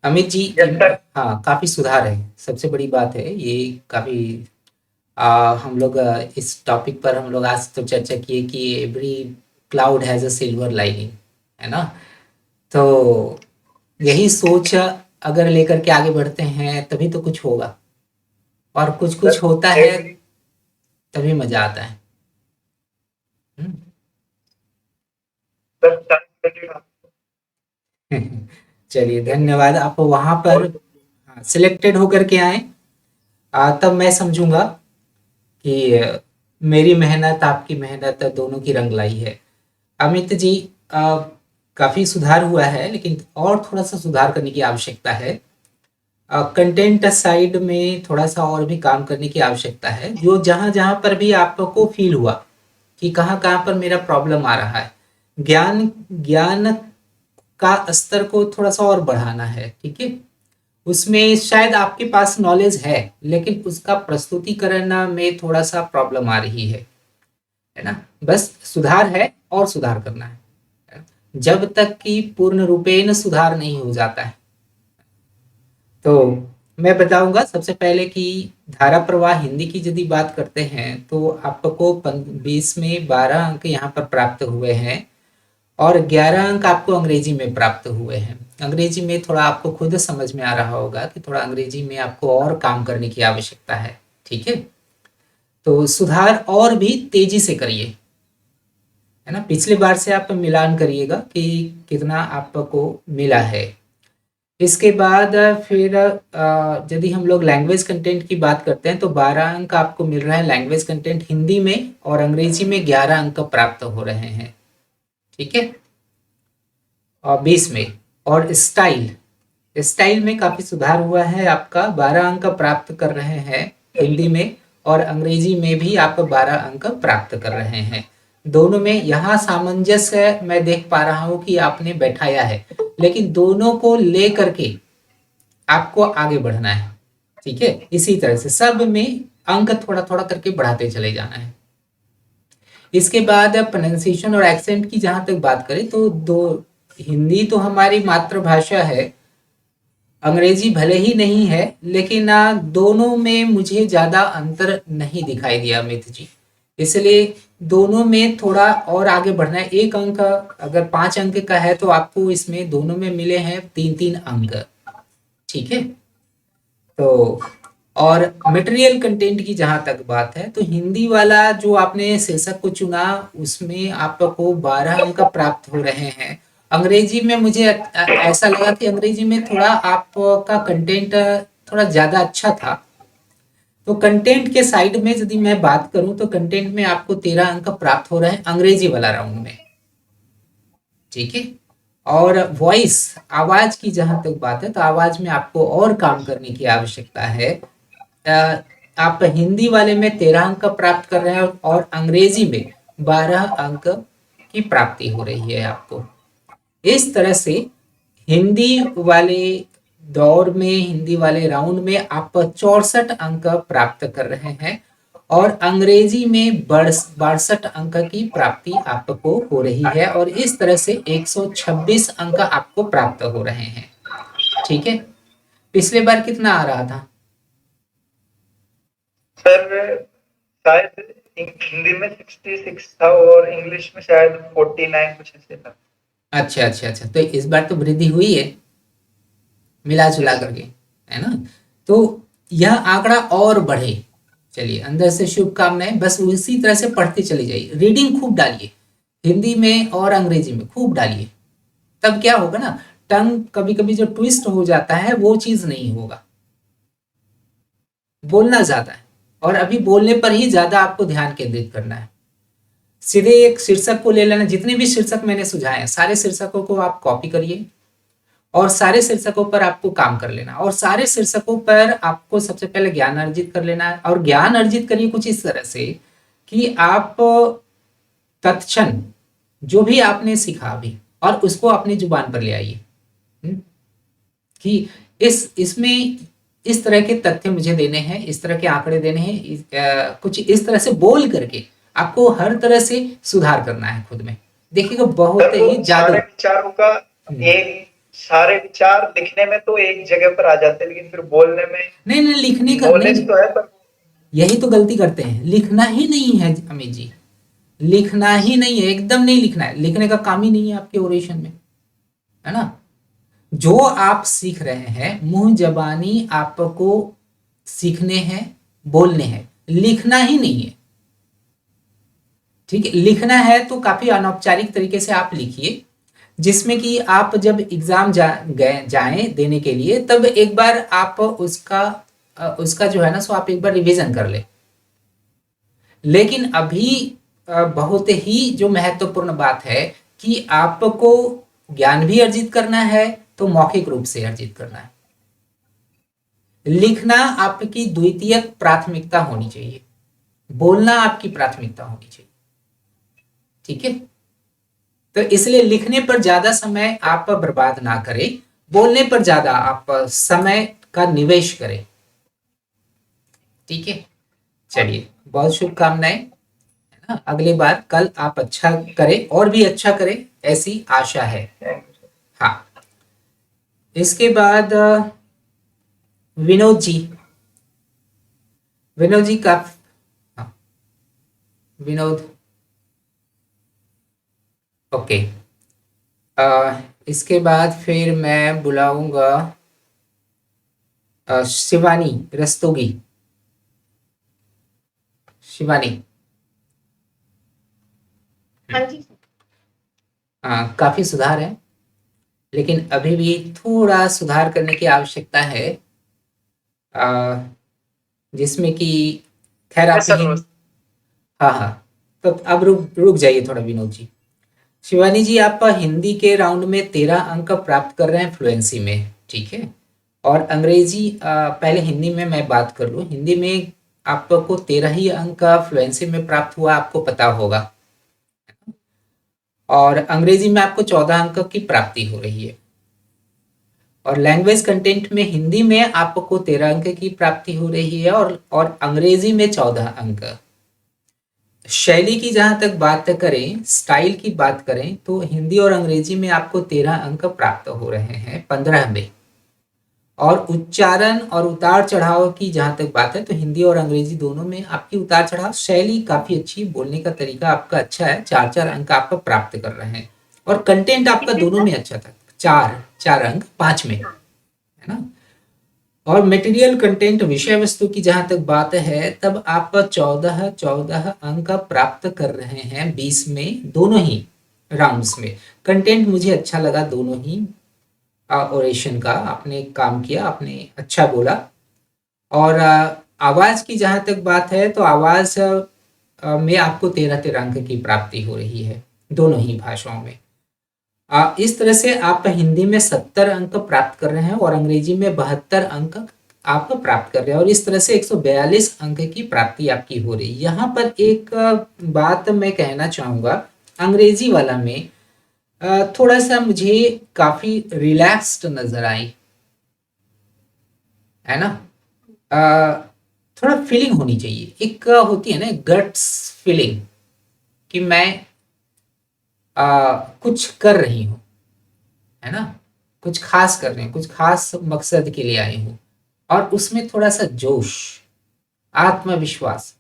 अमित जी, हाँ, काफी सुधार है, सबसे बड़ी बात है ये। काफी हम लोग इस टॉपिक पर हम लोग आज तो चर्चा किए कि every cloud has a silver lining, है ना। तो यही सोच अगर लेकर के आगे बढ़ते हैं तभी तो कुछ होगा, और कुछ होता है तभी मजा आता है। चलिए, धन्यवाद। आप वहां पर सिलेक्टेड होकर के आए, तब मैं समझूंगा कि मेरी मेहनत आपकी मेहनत दोनों की रंग लाई है। अमित जी, काफ़ी सुधार हुआ है, लेकिन और थोड़ा सा सुधार करने की आवश्यकता है। कंटेंट साइड में थोड़ा सा और भी काम करने की आवश्यकता है। जो जहाँ पर भी आपको फील हुआ कि कहाँ पर मेरा प्रॉब्लम आ रहा है, ज्ञान का स्तर को थोड़ा सा और बढ़ाना है, ठीक है। उसमें शायद आपके पास नॉलेज है, लेकिन उसका प्रस्तुतिकरण में थोड़ा सा प्रॉब्लम आ रही है ना। बस सुधार है और सुधार करना है, जब तक कि पूर्ण रूपेण सुधार नहीं हो जाता है। तो मैं बताऊंगा सबसे पहले कि धारा प्रवाह हिंदी की यदि बात करते हैं तो आपको 20 में 12 अंक यहाँ पर प्राप्त हुए हैं, और 11 अंक आपको अंग्रेजी में प्राप्त हुए हैं। अंग्रेजी में थोड़ा आपको खुद समझ में आ रहा होगा कि थोड़ा अंग्रेजी में आपको और काम करने की आवश्यकता है, ठीक है। तो सुधार और भी तेजी से करिए, है ना। पिछले बार से आप मिलान करिएगा कि कितना आपको मिला है। इसके बाद फिर यदि हम लोग लैंग्वेज कंटेंट की बात करते हैं तो 12 अंक आपको मिल रहा है लैंग्वेज कंटेंट हिंदी में, और अंग्रेजी में 11 अंक प्राप्त हो रहे हैं, ठीक है। और 20 में, और स्टाइल में काफ़ी सुधार हुआ है आपका, 12 अंक प्राप्त कर रहे हैं हिंदी में, और अंग्रेजी में भी आप 12 अंक प्राप्त कर रहे हैं। दोनों में यहाँ सामंजस्य मैं देख पा रहा हूँ कि आपने बैठाया है, लेकिन दोनों को ले करके आपको आगे बढ़ना है, ठीक है। इसी तरह से सब में अंक थोड़ा थोड़ा करके बढ़ाते चले जाना है। इसके बाद प्रोनाउंसिएशन और एक्सेंट की जहाँ तक बात करें तो हिंदी तो हमारी मातृभाषा है, अंग्रेजी भले ही नहीं है, लेकिन दोनों में मुझे ज़्यादा अंतर नहीं दिखाई दिया अमित जी, इसलिए दोनों में थोड़ा और आगे बढ़ना है। एक अंक अगर 5 अंक का है तो आपको इसमें दोनों में मिले हैं 3-3 अंक, ठीक है। तो और मटेरियल कंटेंट की जहाँ तक बात है तो हिंदी वाला जो आपने शीर्षक को चुना उसमें आपको 12 अंक प्राप्त हो रहे हैं। अंग्रेजी में मुझे ऐसा लगा कि अंग्रेजी में थोड़ा आपका कंटेंट थोड़ा ज़्यादा अच्छा था। तो कंटेंट के साइड में यदि मैं बात करूं तो कंटेंट में आपको 13 अंक प्राप्त हो रहे हैं अंग्रेजी वाला राउंड में, ठीक है। और वॉइस, आवाज की जहां तक बात है तो आवाज में आपको और काम करने की आवश्यकता है। आप हिंदी वाले में 13 अंक प्राप्त कर रहे हैं और अंग्रेजी में 12 अंक की प्राप्ति हो रही है आपको। इस तरह से हिंदी वाले दौर में, हिंदी वाले राउंड में आप 64 अंक प्राप्त कर रहे हैं, और अंग्रेजी में 62 अंक की प्राप्ति आपको हो रही है और इस तरह से 126 अंक आपको प्राप्त हो रहे हैं। ठीक है, पिछले बार कितना आ रहा था?
सर शायद हिंदी में 66 था और इंग्लिश में शायद 49 कुछ ऐसे था।
अच्छा अच्छा अच्छा, तो इस बार तो वृद्धि हुई है मिला जुला करके, है ना? तो यह आंकड़ा और बढ़े। चलिए, अंदर से शुभकामनाएं। बस उसी तरह से पढ़ते चले जाइए, रीडिंग खूब डालिए, हिंदी में और अंग्रेजी में खूब डालिए। तब क्या होगा ना, टंग कभी कभी जो ट्विस्ट हो जाता है वो चीज नहीं होगा। बोलना ज्यादा है और अभी बोलने पर ही ज्यादा आपको ध्यान केंद्रित करना है। सीधे एक शीर्षक को ले लेना, जितने भी शीर्षक मैंने सुझाए हैं सारे शीर्षकों को आप कॉपी करिए और सारे शीर्षकों पर आपको काम कर लेना और सारे शीर्षकों पर आपको सबसे पहले ज्ञान अर्जित कर लेना है। और ज्ञान अर्जित करिए कुछ इस तरह से कि आप तत्क्षण जो भी आपने सीखा अभी और उसको अपनी जुबान पर ले आइए। कि इसमें इस तरह के तथ्य मुझे देने हैं, इस तरह के आंकड़े देने हैं, कुछ इस तरह से बोल करके आपको हर तरह से सुधार करना है खुद में। देखिएगा बहुत
सर वो
ही
सारे
ज्यादा
विचारों का एक सारे विचार लिखने में तो एक जगह पर आ जाते हैं, लेकिन फिर बोलने में
नहीं लिखने का
नॉलेज
नहीं,
तो है पर
यही तो गलती करते हैं। लिखना ही नहीं है अमित जी, लिखना ही नहीं है, एकदम नहीं लिखना है। लिखने का काम ही नहीं है आपके ओरेशन में, है ना? जो आप सीख रहे हैं मुंह जबानी आपको सीखने हैं, बोलने हैं, लिखना ही नहीं है। ठीक है, लिखना है तो काफी अनौपचारिक तरीके से आप लिखिए, जिसमें कि आप जब एग्जाम जाएं देने के लिए तब एक बार आप उसका जो है ना सो आप एक बार रिवीजन कर ले। लेकिन अभी बहुत ही जो महत्वपूर्ण बात है कि आपको ज्ञान भी अर्जित करना है तो मौखिक रूप से अर्जित करना है। लिखना आपकी द्वितीय प्राथमिकता होनी चाहिए, बोलना आपकी प्राथमिकता होनी चाहिए। ठीक है, तो इसलिए लिखने पर ज्यादा समय आप बर्बाद ना करें, बोलने पर ज्यादा आप समय का निवेश करें। ठीक है, चलिए बहुत शुभकामनाएं, है ना? अगली बार कल आप अच्छा करें और भी अच्छा करें ऐसी आशा है। हाँ, इसके बाद विनोद जी, विनोद जी का, हाँ, विनोद, ओके। इसके बाद फिर मैं बुलाऊंगा शिवानी रस्तोगी। शिवानी,
हाँ जी।
काफी सुधार है लेकिन अभी भी थोड़ा सुधार करने की आवश्यकता है, जिसमें कि खैर आप
सर
हाँ हाँ, तो अब रुक रुक जाइए थोड़ा विनोद जी। शिवानी जी, आप हिंदी के राउंड में 13 अंक प्राप्त कर रहे हैं फ्लुएंसी में। ठीक है, और अंग्रेजी पहले हिंदी में मैं बात कर लूँ। हिंदी में आपको 13 ही अंक फ्लुएंसी में प्राप्त हुआ, आपको पता होगा। और अंग्रेजी में आपको 14 अंक की प्राप्ति हो रही है। और लैंग्वेज कंटेंट में हिंदी में आपको 13 अंक की प्राप्ति हो रही है और अंग्रेजी में 14 अंक। शैली की जहां तक बात करें, स्टाइल की बात करें, तो हिंदी और अंग्रेजी में आपको 13 अंक प्राप्त हो रहे हैं 15 में। और उच्चारण और उतार चढ़ाव की जहां तक बात है तो हिंदी और अंग्रेजी दोनों में आपकी उतार चढ़ाव, शैली काफी अच्छी, बोलने का तरीका आपका अच्छा है। 4 अंक आप प्राप्त कर रहे हैं और कंटेंट आपका दोनों में अच्छा था। 4 अंक 5 में, है ना? और मटेरियल कंटेंट, विषय वस्तु की जहां तक बात है तब आप 14 अंक प्राप्त कर रहे हैं 20 में, दोनों ही राउंड्स में। कंटेंट मुझे अच्छा लगा दोनों ही। ओरेशन का आपने काम किया, आपने अच्छा बोला। और आवाज की जहां तक बात है तो आवाज में आपको 13 अंक की प्राप्ति हो रही है दोनों ही भाषाओं में। इस तरह से आप हिंदी में 70 अंक प्राप्त कर रहे हैं और अंग्रेजी में 72 अंक आप प्राप्त कर रहे हैं और इस तरह से 142 अंक की प्राप्ति आपकी हो रही है। यहाँ पर एक बात मैं कहना चाहूँगा, अंग्रेजी वाला में थोड़ा सा मुझे काफ़ी रिलैक्स्ड नज़र आई, है ना? थोड़ा फीलिंग होनी चाहिए, एक होती है ना गट्स फीलिंग कि मैं कुछ कर रही हूँ, है ना, कुछ खास कर रहे हैं, कुछ खास मकसद के लिए आए हूँ, और उसमें थोड़ा सा जोश, आत्मविश्वास।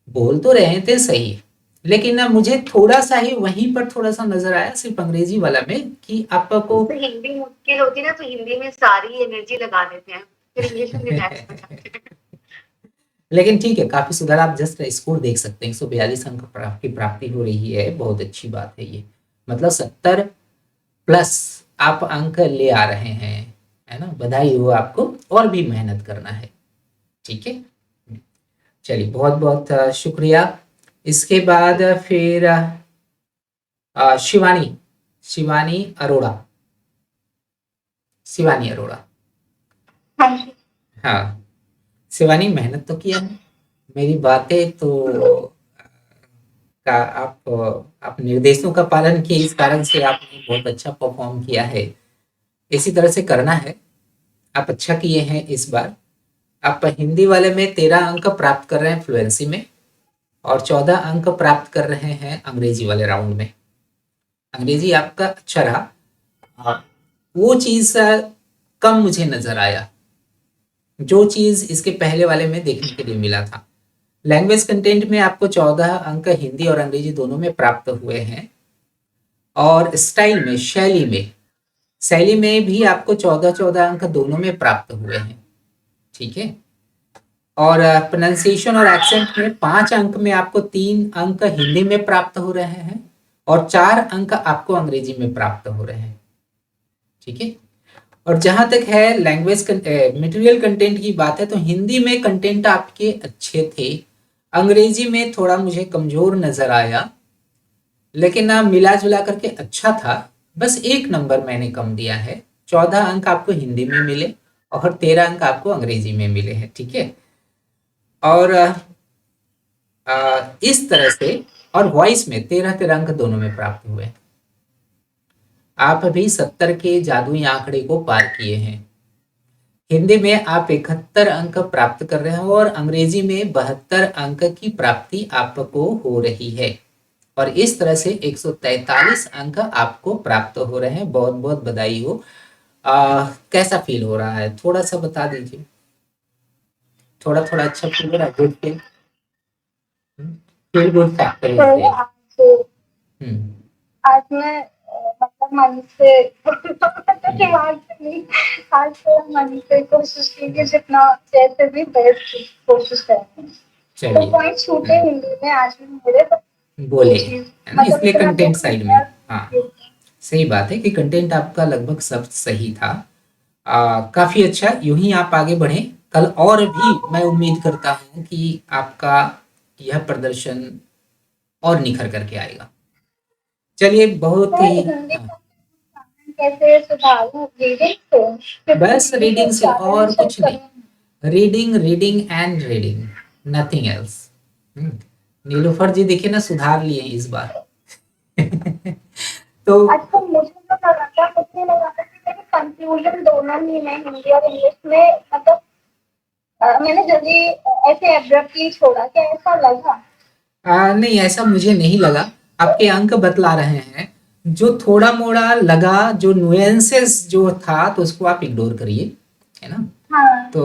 बोल तो रहे थे सही, लेकिन ना मुझे थोड़ा सा ही वहीं पर थोड़ा सा नजर आया सिर्फ अंग्रेजी वाला में कि आपको
तो हिंदी मुश्किल होती ना, तो हिंदी में सारी एनर्जी लगा देते हैं, फिर इंग्लिश में रिलैक्स हो जाते हैं।
लेकिन ठीक है, काफी सुधार। आप जस्ट स्कोर देख सकते हैं, 142 अंक की प्राप्ति हो रही है, बहुत अच्छी बात है ये। मतलब 70 प्लस आप अंक ले आ रहे हैं, है ना, बधाई हो आपको, और भी मेहनत करना है। ठीक है, चलिए बहुत बहुत शुक्रिया। इसके बाद फिर शिवानी, शिवानी अरोड़ा, शिवानी अरोड़ा।
हाँ जी।
हाँ, शिवानी मेहनत तो किया है, मेरी बातें तो का आप निर्देशों का पालन किए, इस कारण से आपने बहुत अच्छा परफॉर्म किया है। इसी तरह से करना है, आप अच्छा किए हैं इस बार। आप हिंदी वाले में 13 अंक प्राप्त कर रहे हैं फ्लुएंसी में, और 14 अंक प्राप्त कर रहे हैं अंग्रेजी वाले राउंड में। अंग्रेजी आपका अच्छा रहा, वो चीज़ कम मुझे नजर आया जो चीज़ इसके पहले वाले में देखने के लिए मिला था। लैंग्वेज कंटेंट में आपको 14 अंक हिंदी और अंग्रेजी दोनों में प्राप्त हुए हैं, और स्टाइल में, शैली में भी आपको 14-14 अंक दोनों में प्राप्त हुए हैं। ठीक है, और प्रोनाउंसिएशन और एक्सेंट में 5 अंक में आपको 3 अंक हिंदी में प्राप्त हो रहे हैं, और 4 अंक आपको अंग्रेजी में प्राप्त हो रहे हैं। ठीक है, और जहां तक है लैंग्वेज मटेरियल कंटेंट की बात है, तो हिंदी में कंटेंट आपके अच्छे थे, अंग्रेजी में थोड़ा मुझे कमजोर नजर आया, लेकिन मिला जुला करके अच्छा था। बस 1 नंबर मैंने कम दिया है, 14 अंक आपको हिंदी में मिले और 13 अंक आपको अंग्रेजी में मिले हैं। ठीक है, और इस तरह से, और वॉइस में 13-13 अंक दोनों में प्राप्त हुए। आप अभी 70 के जादुई आंकड़े को पार किए हैं। हिंदी में आप 71 अंक प्राप्त कर रहे हो, और अंग्रेजी में 72 अंक की प्राप्ति आपको हो रही है, और इस तरह से 143 अंक आपको प्राप्त हो रहे हैं। बहुत बहुत बधाई हो। कैसा फील हो रहा है, थोड़ा सा बता दीजिए। थोड़ा थोड़ा अच्छा फील हो रहा है? Good feel, feel good factor
आज मैं मतलब मन से दिमाग से नहीं, आज तो मन से कोशिश की कि जितना जैसे भी बेस्ट कोशिश करें। तो पॉइंट छूटे हिंदी में आज भी मेरे,
बोले, है ना, इसलिए कंटेंट साइड में। हाँ, सही बात है कि कंटेंट आपका लगभग सब सही था। काफी अच्छा, यूं ही आप आगे बढ़े। कल और भी मैं उम्मीद करता हूं कि आपका यह प्रदर्शन और निखर करके आएगा। चलिए, बहुत ही
कैसे सुधारूं रीडिंग से,
बस रीडिंग से और कुछ नहीं, reading reading and reading, nothing else. Nilufar ji देखिए ना, सुधार लिए इस बार। तो
अच्छा, मुझे तो लगा था कि मेरे कंफ्यूजन दोनों ही में, हिंदी और इंग्लिश में, मतलब मैंने जल्दी ऐसे एब्रप्टली छोड़ा, क्या ऐसा लगा?
नहीं, ऐसा मुझे नहीं लगा। आपके अंक बतला रहे हैं, जो थोड़ा मोड़ा लगा, जो नुएंसेस जो था, तो उसको आप इग्नोर करिए, है ना।
हाँ।
तो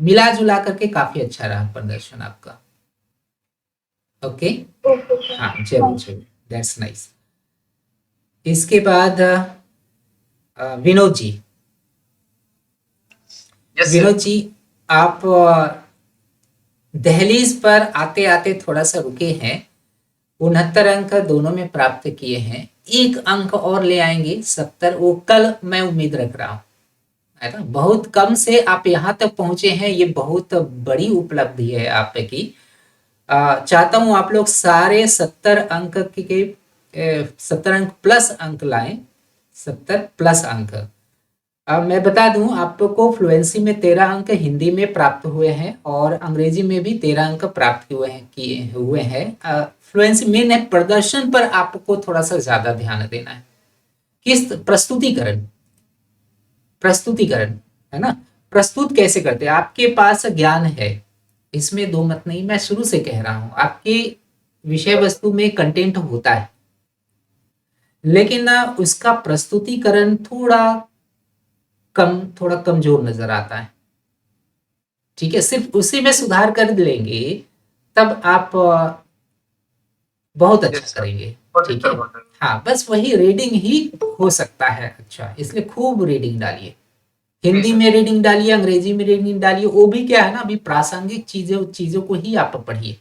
मिला जुला करके काफी अच्छा रहा प्रदर्शन आपका। ओके, हाँ जरूर जरूर, दैट्स नाइस। इसके बाद विनोद जी। विनोद जी, आप दहलीज पर आते आते थोड़ा सा रुके हैं, 69 अंक दोनों में प्राप्त किए हैं। 1 अंक और ले आएंगे 70, वो कल मैं उम्मीद रख रहा हूँ, है ना। बहुत कम से आप यहाँ तक पहुंचे हैं, ये बहुत बड़ी उपलब्धि है आपकी। चाहता हूँ आप लोग सारे 70 अंक के 70 अंक प्लस अंक लाएं, 70 प्लस अंक। अब मैं बता दूं आपको, फ्लुएंसी में 13 अंक हिंदी में प्राप्त हुए हैं, और अंग्रेजी में भी 13 अंक प्राप्त हुए हैं। फ्लुएंसी में प्रदर्शन पर आपको थोड़ा सा ज्यादा ध्यान देना है। किस प्रस्तुतिकरण, है ना, प्रस्तुत कैसे करते हैं, आपके पास ज्ञान है, इसमें दो मत नहीं, मैं शुरू से कह रहा हूं, आपके विषय वस्तु में कंटेंट होता है, लेकिन ना उसका प्रस्तुतिकरण थोड़ा कमजोर नजर आता है। ठीक है, सिर्फ उसी में सुधार कर लेंगे तब आप बहुत अच्छा करेंगे। ठीक है, हाँ, बस वही रीडिंग ही हो सकता है अच्छा, इसलिए खूब रीडिंग डालिए, हिंदी में रीडिंग डालिए, अंग्रेजी में रीडिंग डालिए, वो भी क्या है ना, अभी प्रासंगिक चीजों को ही आप पढ़िए,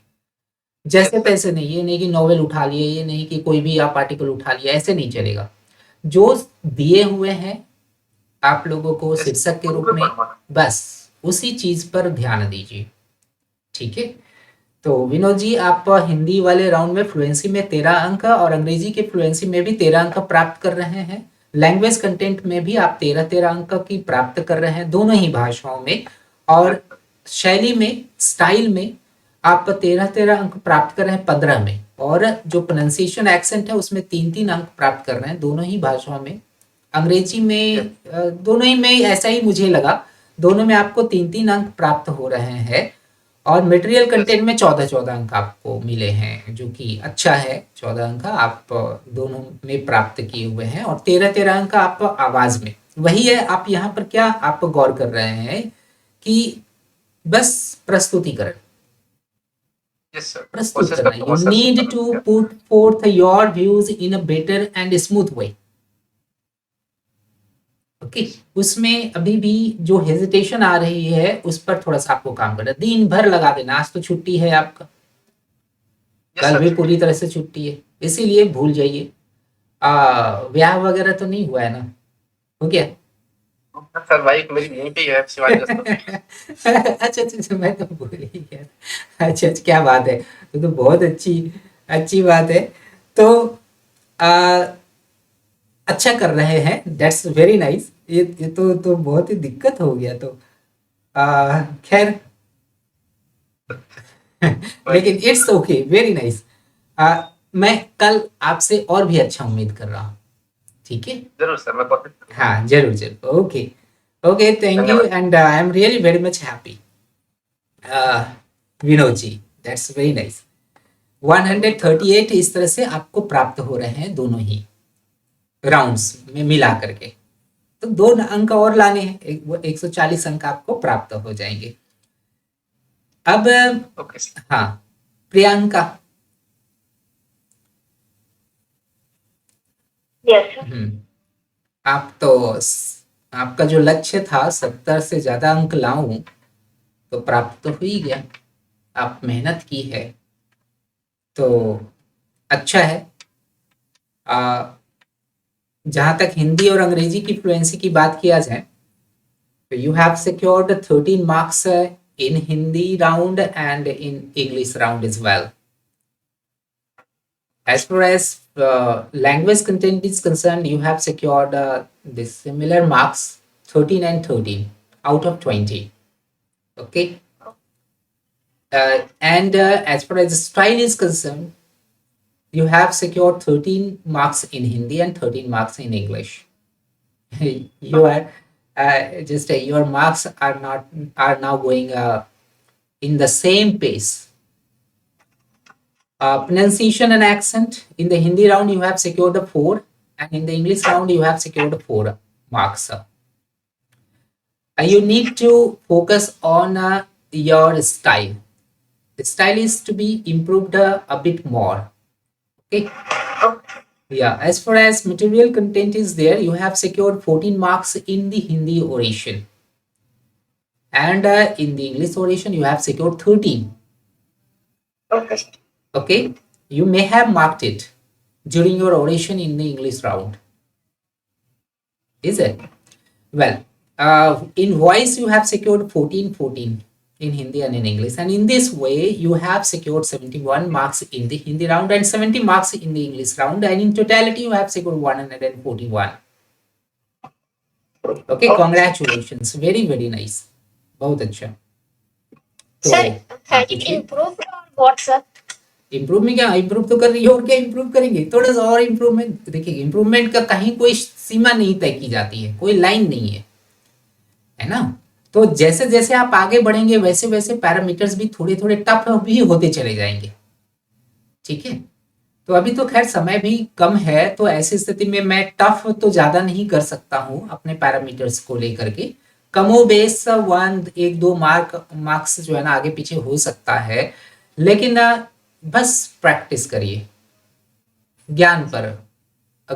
जैसे तैसे नहीं, ये नहीं कि नॉवेल उठा लिए, ये नहीं कि कोई भी आप आर्टिकल उठा लिया, ऐसे नहीं चलेगा। जो दिए हुए हैं आप लोगों को शीर्षक के रूप में, बस उसी चीज पर ध्यान दीजिए। ठीक है, तो विनोद जी, आप हिंदी वाले राउंड में फ्लुएंसी में 13 अंक और अंग्रेजी की फ्लुएंसी में भी 13 अंक प्राप्त कर रहे हैं, लैंग्वेज कंटेंट में भी आप 13 अंक की प्राप्त कर रहे हैं दोनों ही भाषाओं में, और शैली में, स्टाइल में आप 13 अंक प्राप्त कर रहे हैं 15 में, और जो प्रोनाउंसिएशन एक्सेंट है उसमें 3 अंक प्राप्त कर रहे हैं दोनों ही भाषाओं में। अंग्रेजी में दोनों ही में ऐसा ही मुझे लगा, दोनों में आपको 3 अंक प्राप्त हो रहे हैं, और मटेरियल कंटेंट में 14 अंक आपको मिले हैं, जो कि अच्छा है। 14 अंक आप दोनों में प्राप्त किए हुए हैं, और 13 अंक आप आवाज में, वही है। आप यहाँ पर क्या आप गौर कर रहे हैं कि बस प्रस्तुतिकरण, प्रस्तुत करना, you need to put forth your views in a better and smooth way. Okay, उसमें अभी भी जो हेजिटेशन आ रही है उस पर थोड़ा सा आपको काम करना है, दिन भर लगा देना, आज तो छुट्टी है आपका, कल भी पूरी तरह से छुट्टी है, इसीलिए भूल जाइए। ब्याह वगैरह तो नहीं हुआ है ना, हो गया?
सर वाइफ मेरी यहीं पे ही है शिवाजी
अच्छा, मैं तो भूल ही गया। अच्छा, क्या बात है, तो बहुत अच्छी बात है। तो आ, अच्छा कर रहे हैं, दैट्स वेरी नाइस। ये तो बहुत ही दिक्कत हो गया, तो खैर लेकिन इट्स ओके, वेरी नाइस। मैं कल आपसे और भी अच्छा उम्मीद कर रहा हूँ। ठीक है,
जरूर सर, मैं कोशिश करूंगा।
हाँ, जरूर। Okay, thank you, and I am really very much happy Vinod ji, that's very nice. 138 इस तरह से आपको प्राप्त हो रहे हैं दोनों ही राउंड्स में मिला करके, तो 2 अंक और लाने हैं, 140 अंक आपको प्राप्त हो जाएंगे। अब
ओके सर।
हाँ, प्रियंका।
यस
आप तो, आपका जो लक्ष्य था 70 से ज्यादा अंक लाऊं, तो प्राप्त तो हो ही गया, आप मेहनत की है तो अच्छा है। जहाँ तक हिंदी और अंग्रेजी की फ्लुएंसी की बात किया जाए, तो you have secured 13 marks in Hindi round and in English round as well. As far as language content is concerned, you have secured the similar marks, 13 and 13 out of 20. Okay. And as far as style is concerned, you have secured 13 marks in Hindi and 13 marks in English. You are just your marks are now going in the same pace. Pronunciation and accent, in the Hindi round you have secured a 4, and in the English round you have secured 4 marks. You need to focus on your style. The style is to be improved a bit more. Okay. Yeah, as far as material content is there, you have secured 14 marks in the Hindi oration, and in the English oration you have secured 13. Okay, you may have marked it during your oration in the English round, is it? Well, in voice you have secured 14 in Hindi and in English, and in this way you have secured 71 marks in the Hindi round and 70 marks in the English round, and in totality you have secured 141. Okay, congratulations, very nice, बहुत अच्छा। तो
sir had it improved और what sir?
Improve में क्या, improve तो कर रही है, और क्या इम्प्रूव करेंगे, थोड़ा सा और इम्प्रूवमेंट। देखिए, इम्प्रूवमेंट का कहीं कोई सीमा नहीं तय की जाती है, कोई लाइन नहीं है ना, तो जैसे जैसे आप आगे बढ़ेंगे वैसे वैसे पैरामीटर्स भी थोड़े थोड़े टफ भी होते चले जाएंगे। ठीक है, तो अभी तो खैर समय भी कम है, तो ऐसी स्थिति में मैं टफ तो ज्यादा नहीं कर सकता हूँ अपने पैरामीटर्स को लेकर के। कमोबेश वन एक दो मार्क्स जो है ना आगे पीछे हो सकता है, लेकिन बस प्रैक्टिस करिए, ज्ञान पर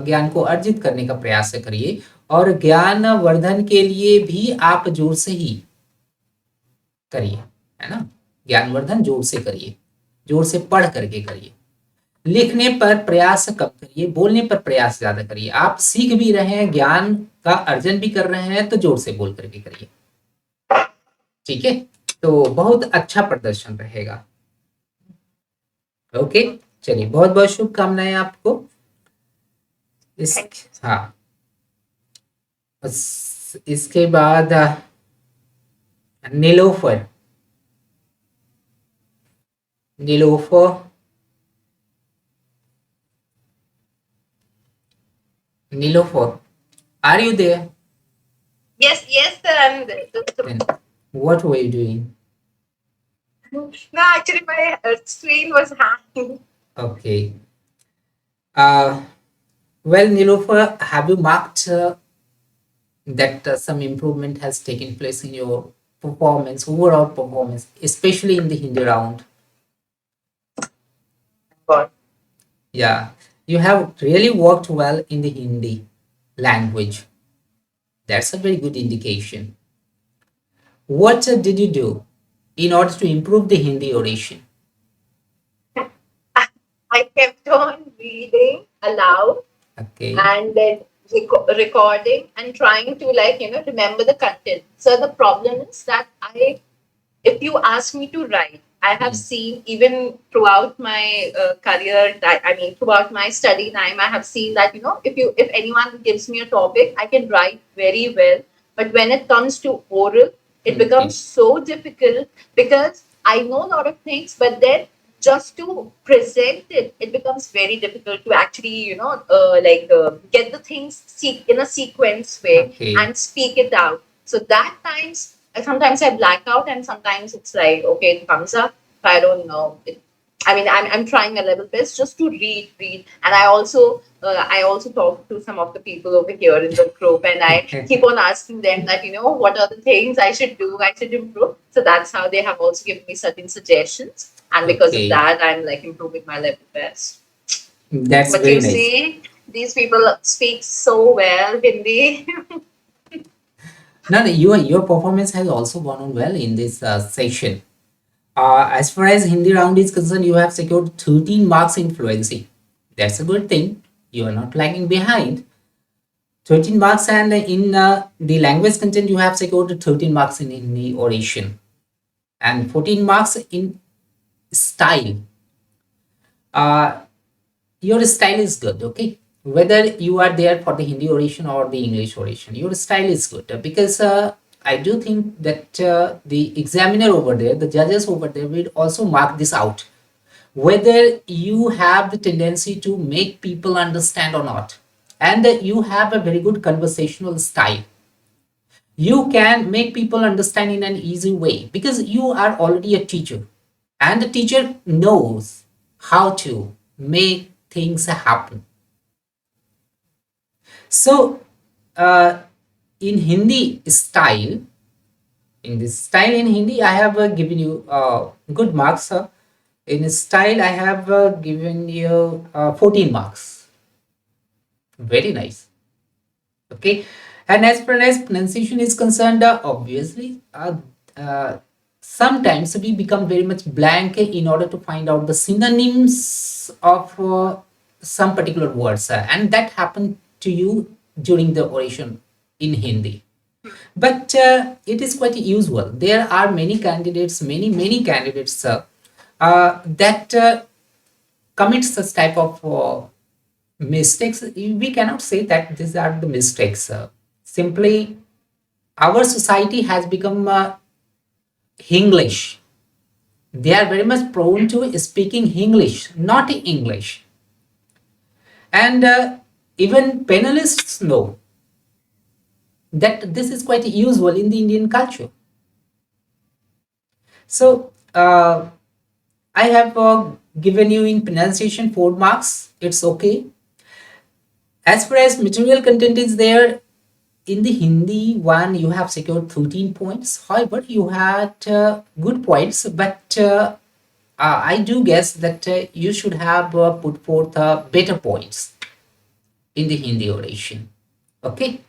ज्ञान को अर्जित करने का प्रयास करिए, और ज्ञान वर्धन के लिए भी आप जोर से ही करिए, है ना। ज्ञान वर्धन जोर से करिए, जोर से पढ़ करके करिए। लिखने पर प्रयास कम करिए, बोलने पर प्रयास ज्यादा करिए। आप सीख भी रहे हैं, ज्ञान का अर्जन भी कर रहे हैं, तो जोर से बोल करके करिए। ठीक है, तो बहुत अच्छा प्रदर्शन रहेगा। ओके, चलिए, बहुत बहुत शुभकामनाएं आपको। इस हाँ, इसके बाद Nilofar, Nilofar, Nilofar, are you there?
Yes, yes, sir, I'm there.
Then what were you doing?
No, actually, my screen was hanging.
Okay. Uh, well, Nilofer, have you marked that some improvement has taken place in your performance, overall performance, especially in the Hindi round?
God.
Yeah, you have really worked well in the Hindi language. That's a very good indication. What did you do in order to improve the Hindi oration?
I kept on reading aloud
Okay.
and then recording and trying to, like, remember the content. So the problem is that if you ask me to write, I have seen even throughout my career, that I mean throughout my study time, I have seen that, if anyone gives me a topic, I can write very well. But when it comes to oral, it
Okay.
becomes so difficult because I know a lot of things, but then just to present it, it becomes very difficult to actually, get the things in a sequence way
Okay.
and speak it out. So that times, sometimes I black out, and sometimes it's like, okay, it comes up. I don't know. I'm trying my level best just to read, and I also talk to some of the people over here in the group, and I keep on asking them that, what are the things I should do, I should improve. So that's how they have also given me certain suggestions, and because
Okay.
of that, I'm like improving my level best.
That's
But
very
you
nice.
see, these people speak so well Hindi.
No, your performance has also gone on well in this session. As far as Hindi round is concerned, you have secured 13 marks in fluency. That's a good thing. You are not lagging behind. 13 marks, and in the language content, you have secured 13 marks in Hindi oration and 14 marks in style. Your style is good, okay? Whether you are there for the Hindi oration or the English oration, your style is good, because I do think that the examiner over there, the judges over there, will also mark this out, whether you have the tendency to make people understand or not, and you have a very good conversational style. You can make people understand in an easy way because you are already a teacher, and the teacher knows how to make things happen. So uh, in Hindi style, in this style in Hindi, I have given you good marks. In style, I have given you 14 marks. Very nice. Okay. And as far as pronunciation is concerned, obviously, sometimes we become very much blank in order to find out the synonyms of some particular words, and that happened to you during the oration in Hindi. But it is quite usual. There are many candidates, many candidates that commit such type of mistakes. We cannot say that these are the mistakes. Simply, our society has become English. They are very much prone to speaking English, not English. And even panelists know that this is quite usual in the Indian culture. So I have given you in pronunciation 4 marks. It's okay. As far as material content is there, in the Hindi one, you have secured 13 points. However, you had good points, but I do guess that you should have put forth better points in the Hindi oration. Okay.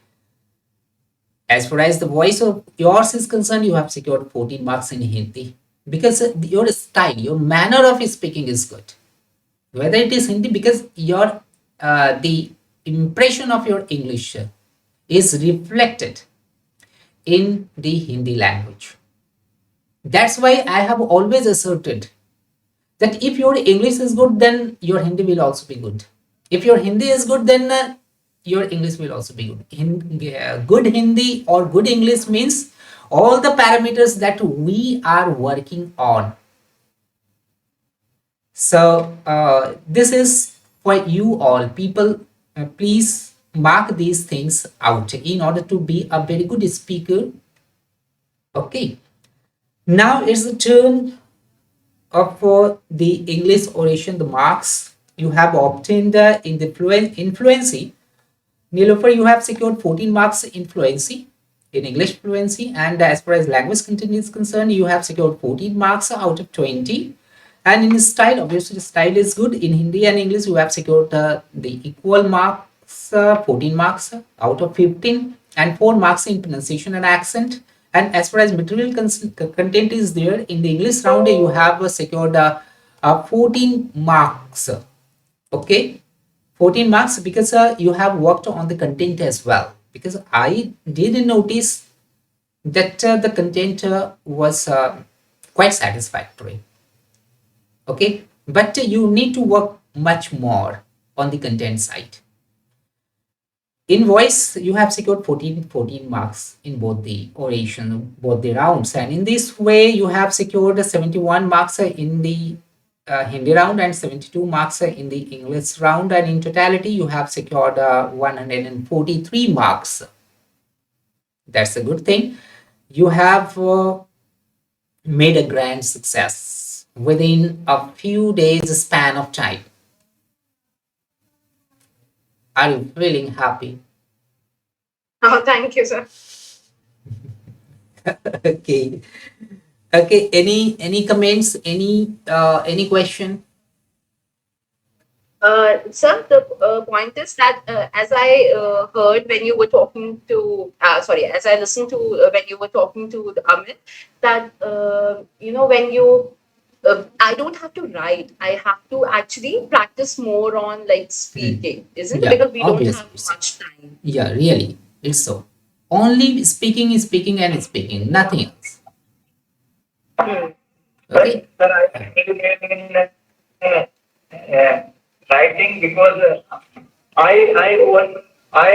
As far as the voice of yours is concerned, you have secured 14 marks in Hindi because your style, your manner of speaking is good. Whether it is Hindi, because your the impression of your English is reflected in the Hindi language. That's why I have always asserted that if your English is good, then your Hindi will also be good. If your Hindi is good, then your English will also be good. Good Hindi or good English means all the parameters that we are working on. So this is for you all people. Please mark these things out in order to be a very good speaker. Okay. Now it's the turn of the English oration, the marks you have obtained in the influency. Nilofer, you have secured 14 marks in fluency, in English fluency, and as far as language content is concerned, you have secured 14 marks out of 20. And in style, obviously the style is good. In Hindi and English, you have secured the equal marks, 14 marks out of 15, and 4 marks in pronunciation and accent. And as far as material content is there, in the English round, you have secured 14 marks. Okay, 14 marks because you have worked on the content as well. Because I did notice that the content was quite satisfactory. Okay, but you need to work much more on the content side. In voice, you have secured 14 marks in both the oration, both the rounds. And in this way, you have secured 71 marks in the Hindi round and 72 marks in the English round. And in totality, you have secured 143 marks. That's a good thing. You have made a grand success within a few days span of time. Are you feeling happy?
Oh, thank you, sir.
Okay. Okay. Any comments? Any question?
Sir, the point is that as I heard when you were talking to, as I listened to when you were talking to Amit, that when you, I don't have to write. I have to actually practice more on like speaking, isn't it?
Yeah,
Because we don't
obviously.
have much time.
Yeah, really. It's so. Only speaking is speaking and speaking, nothing else.
Hmm.
Okay.
Sir, I am educated in writing because I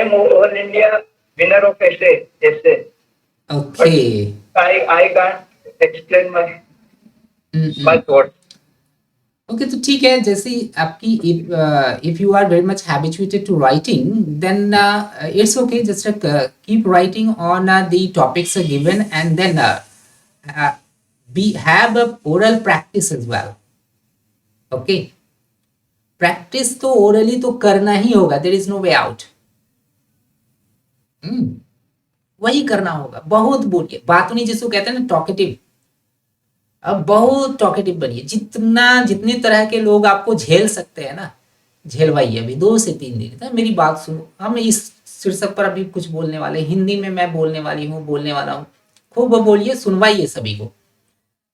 am over India winner of essay.
Okay.
I can't explain my
Mm-mm.
thoughts.
Okay, तो ठीक है. जैसे आपकी if you are very much habituated to writing, then it's okay. Just keep writing on the topics given, and then have a oral practice as well. Okay. Practice तो orally तो करना ही होगा. There is no way out. वही करना होगा. बहुत बोलिए. बात नहीं जिसको कहते हैं ना टॉकेटिव. अब बहुत टॉकेटिव बनिए. जितने तरह के लोग आपको झेल सकते हैं ना, झेलवाइए. अभी 2 से 3 दिन तक मेरी बात सुनो. हम इस शीर्षक पर अभी कुछ बोलने वाले. हिंदी में मैं बोलने वाला हूँ. खूब बोलिए, सुनवाइए सभी को.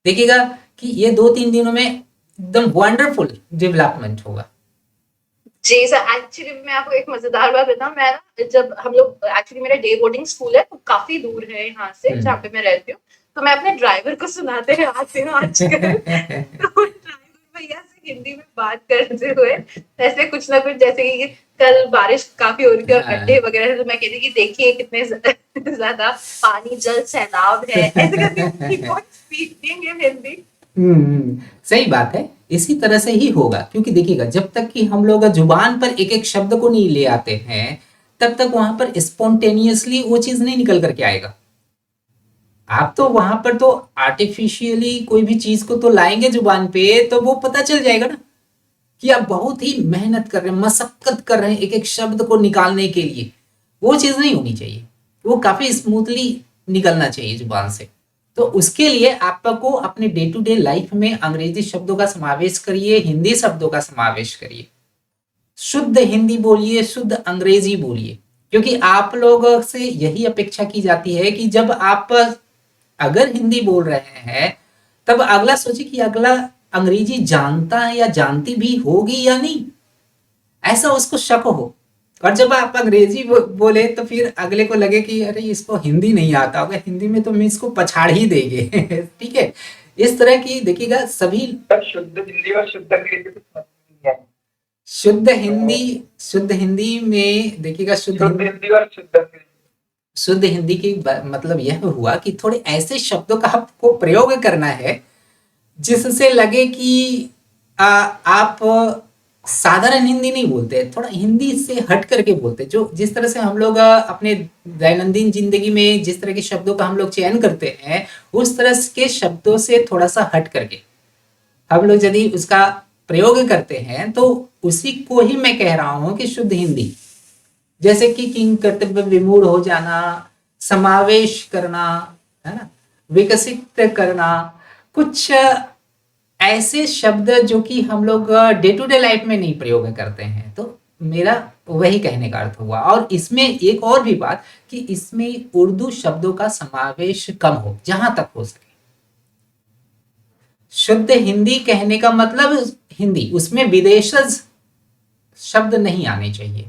देखिएगा कि ये 2-3 दिनों में एकदम वंडरफुल डेवलपमेंट होगा.
जी सर, एक्चुअली मैं आपको एक मजेदार बात बताऊं. मैं ना, जब हम लोग एक्चुअली मेरा डे बोर्डिंग स्कूल है, तो काफी दूर है यहाँ से जहाँ पे मैं रहती हूँ. तो मैं अपने ड्राइवर को सुनाते हैं आजकल तो ड्राइवर भैया से हिंदी में बात करते हुए ऐसे कुछ ना कुछ, जैसे कि कल बारिश काफी हो रही थी और गड्ढे वगैरह, तो मैं कहती कि देखिए कितने ज्यादा पानी, जल, सैलाब है, ऐसे करके स्पीकिंग इन हिंदी.
सही बात है. इसी तरह से ही होगा, क्योंकि देखिएगा जब तक कि हम लोग जुबान पर एक एक शब्द को नहीं ले आते हैं, तब तक वहां पर स्पॉन्टेनियसली वो चीज नहीं निकल करके आएगा. आप तो वहां पर तो आर्टिफिशियली कोई भी चीज को तो लाएंगे जुबान पे, तो वो पता चल जाएगा ना कि आप बहुत ही मेहनत कर रहे हैं, मशक्कत कर रहे हैं एक एक शब्द को निकालने के लिए। वो चीज नहीं होनी चाहिए, वो काफी स्मूथली निकलना चाहिए जुबान से। तो उसके लिए आपको अपने डे टू डे लाइफ में अंग्रेजी शब्दों का समावेश करिए, हिंदी शब्दों का समावेश करिए, शुद्ध हिंदी बोलिए, शुद्ध अंग्रेजी बोलिए। क्योंकि आप लोगों से यही अपेक्षा की जाती है कि जब आप अगर हिंदी बोल रहे हैं, तब अगला सोचे कि अगला अंग्रेजी जानता है या जानती भी होगी या नहीं, ऐसा उसको शक हो। और जब आप अंग्रेजी बोले तो फिर अगले को लगे कि अरे इसको हिंदी नहीं आता होगा, हिंदी में तो हम इसको पछाड़ ही देंगे। ठीक है, इस तरह की देखिएगा सभी।
सर शुद्ध हिंदी और शुद्ध अंग्रेजी कुछ मतलब नहीं है।
शुद्ध हिंदी में देखिएगा,
शुद्ध हिंदी और शुद्ध अंग्रेजी।
शुद्ध हिंदी की मतलब यह हुआ कि थोड़े ऐसे शब्दों का आपको प्रयोग करना है जिससे लगे कि आप साधारण हिंदी नहीं बोलते, थोड़ा हिंदी से हट करके बोलते। जो जिस तरह से हम लोग अपने दैनंदिन जिंदगी में जिस तरह के शब्दों का हम लोग चयन करते हैं, उस तरह के शब्दों से थोड़ा सा हट करके हम लोग यदि उसका प्रयोग करते हैं, तो उसी को ही मैं कह रहा हूं कि शुद्ध हिंदी। जैसे कि किंग कर्तव्य विमूढ़ हो जाना, समावेश करना, है ना, विकसित करना, कुछ ऐसे शब्द जो कि हम लोग डे टू डे लाइफ में नहीं प्रयोग करते हैं। तो मेरा वही कहने का अर्थ हुआ। और इसमें एक और भी बात कि इसमें उर्दू शब्दों का समावेश कम हो जहां तक हो सके। शुद्ध हिंदी कहने का मतलब हिंदी, उसमें विदेशज शब्द नहीं आने चाहिए।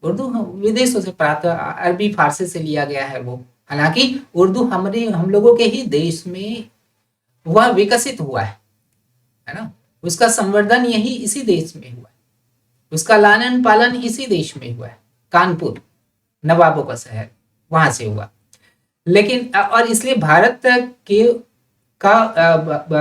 उर्दू विदेशों से प्राप्त, अरबी फारसी से लिया गया है वो। हालांकि उर्दू हम लोगों के ही देश में वह विकसित हुआ है ना, उसका संवर्धन यही इसी देश में हुआ है, उसका लालन पालन इसी देश में हुआ है। कानपुर नवाबों का शहर, वहां से हुआ। लेकिन और इसलिए भारत के का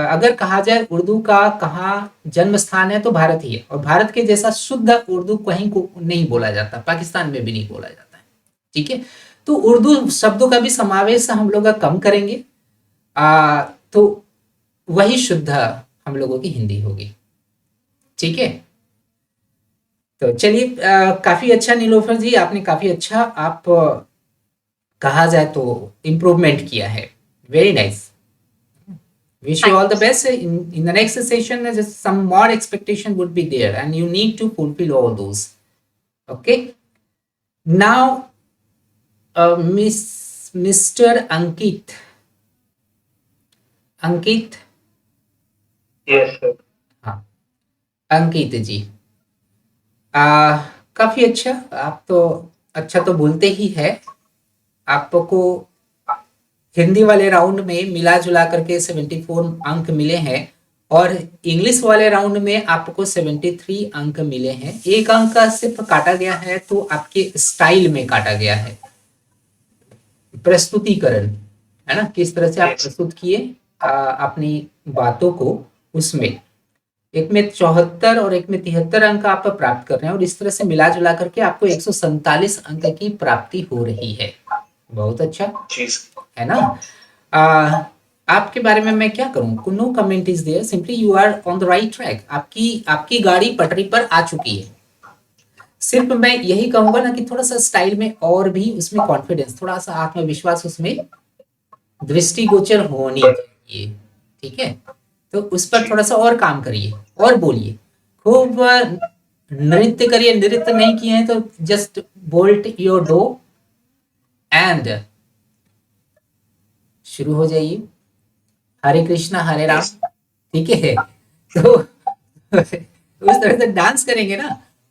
अगर कहा जाए उर्दू का कहाँ जन्म स्थान है, तो भारत ही है। और भारत के जैसा शुद्ध उर्दू कहीं को नहीं बोला जाता, पाकिस्तान में भी नहीं बोला जाता है। ठीक है, तो उर्दू शब्दों का भी समावेश हम लोग कम करेंगे, तो वही शुद्ध हम लोगों की हिंदी होगी। ठीक है, तो चलिए, काफी अच्छा नीलोफर जी, आपने काफी अच्छा आप कहा जाए तो इम्प्रूवमेंट किया है। Very nice. Wish you all the best. In the next session, just some more expectation would be there, and you need to fulfill all those. Okay. Now, Mr. Ankit. Ankit.
Yes sir.
हाँ, अंकित जी, काफी अच्छा। आप तो अच्छा तो बोलते ही है। आपको हिंदी वाले राउंड में मिला जुला करके 74 अंक मिले हैं, और इंग्लिश वाले राउंड में आपको 73 अंक मिले हैं। एक अंक का सिर्फ काटा गया है, तो आपके स्टाइल में काटा गया है, प्रस्तुतिकरण, है ना, किस तरह से आप प्रस्तुत किए अपनी बातों को। उसमें एक में 74 और एक में 73 अंक आप प्राप्त कर रहे हैं, और इस तरह से मिला जुला करके आपको 147 अंक की प्राप्ति हो रही है। बहुत अच्छा है ना। आपके बारे में मैं क्या करूं, no comment is there, simply you are on the right track. आपकी गाड़ी पटरी पर आ चुकी है। सिर्फ मैं यही कहूंगा ना कि थोड़ा सा स्टाइल में और भी उसमें कॉन्फिडेंस, थोड़ा सा आत्मविश्वास उसमें दृष्टिगोचर होनी चाहिए। ठीक है, तो उस पर थोड़ा सा और काम करिए और बोलिए, खूब नृत्य करिए। नृत्य नहीं किए हैं तो just bolt your door and शुरू हो जाइए। हरे कृष्णा हरे राम। ठीक है, तो उस तरह से डांस करेंगे ना,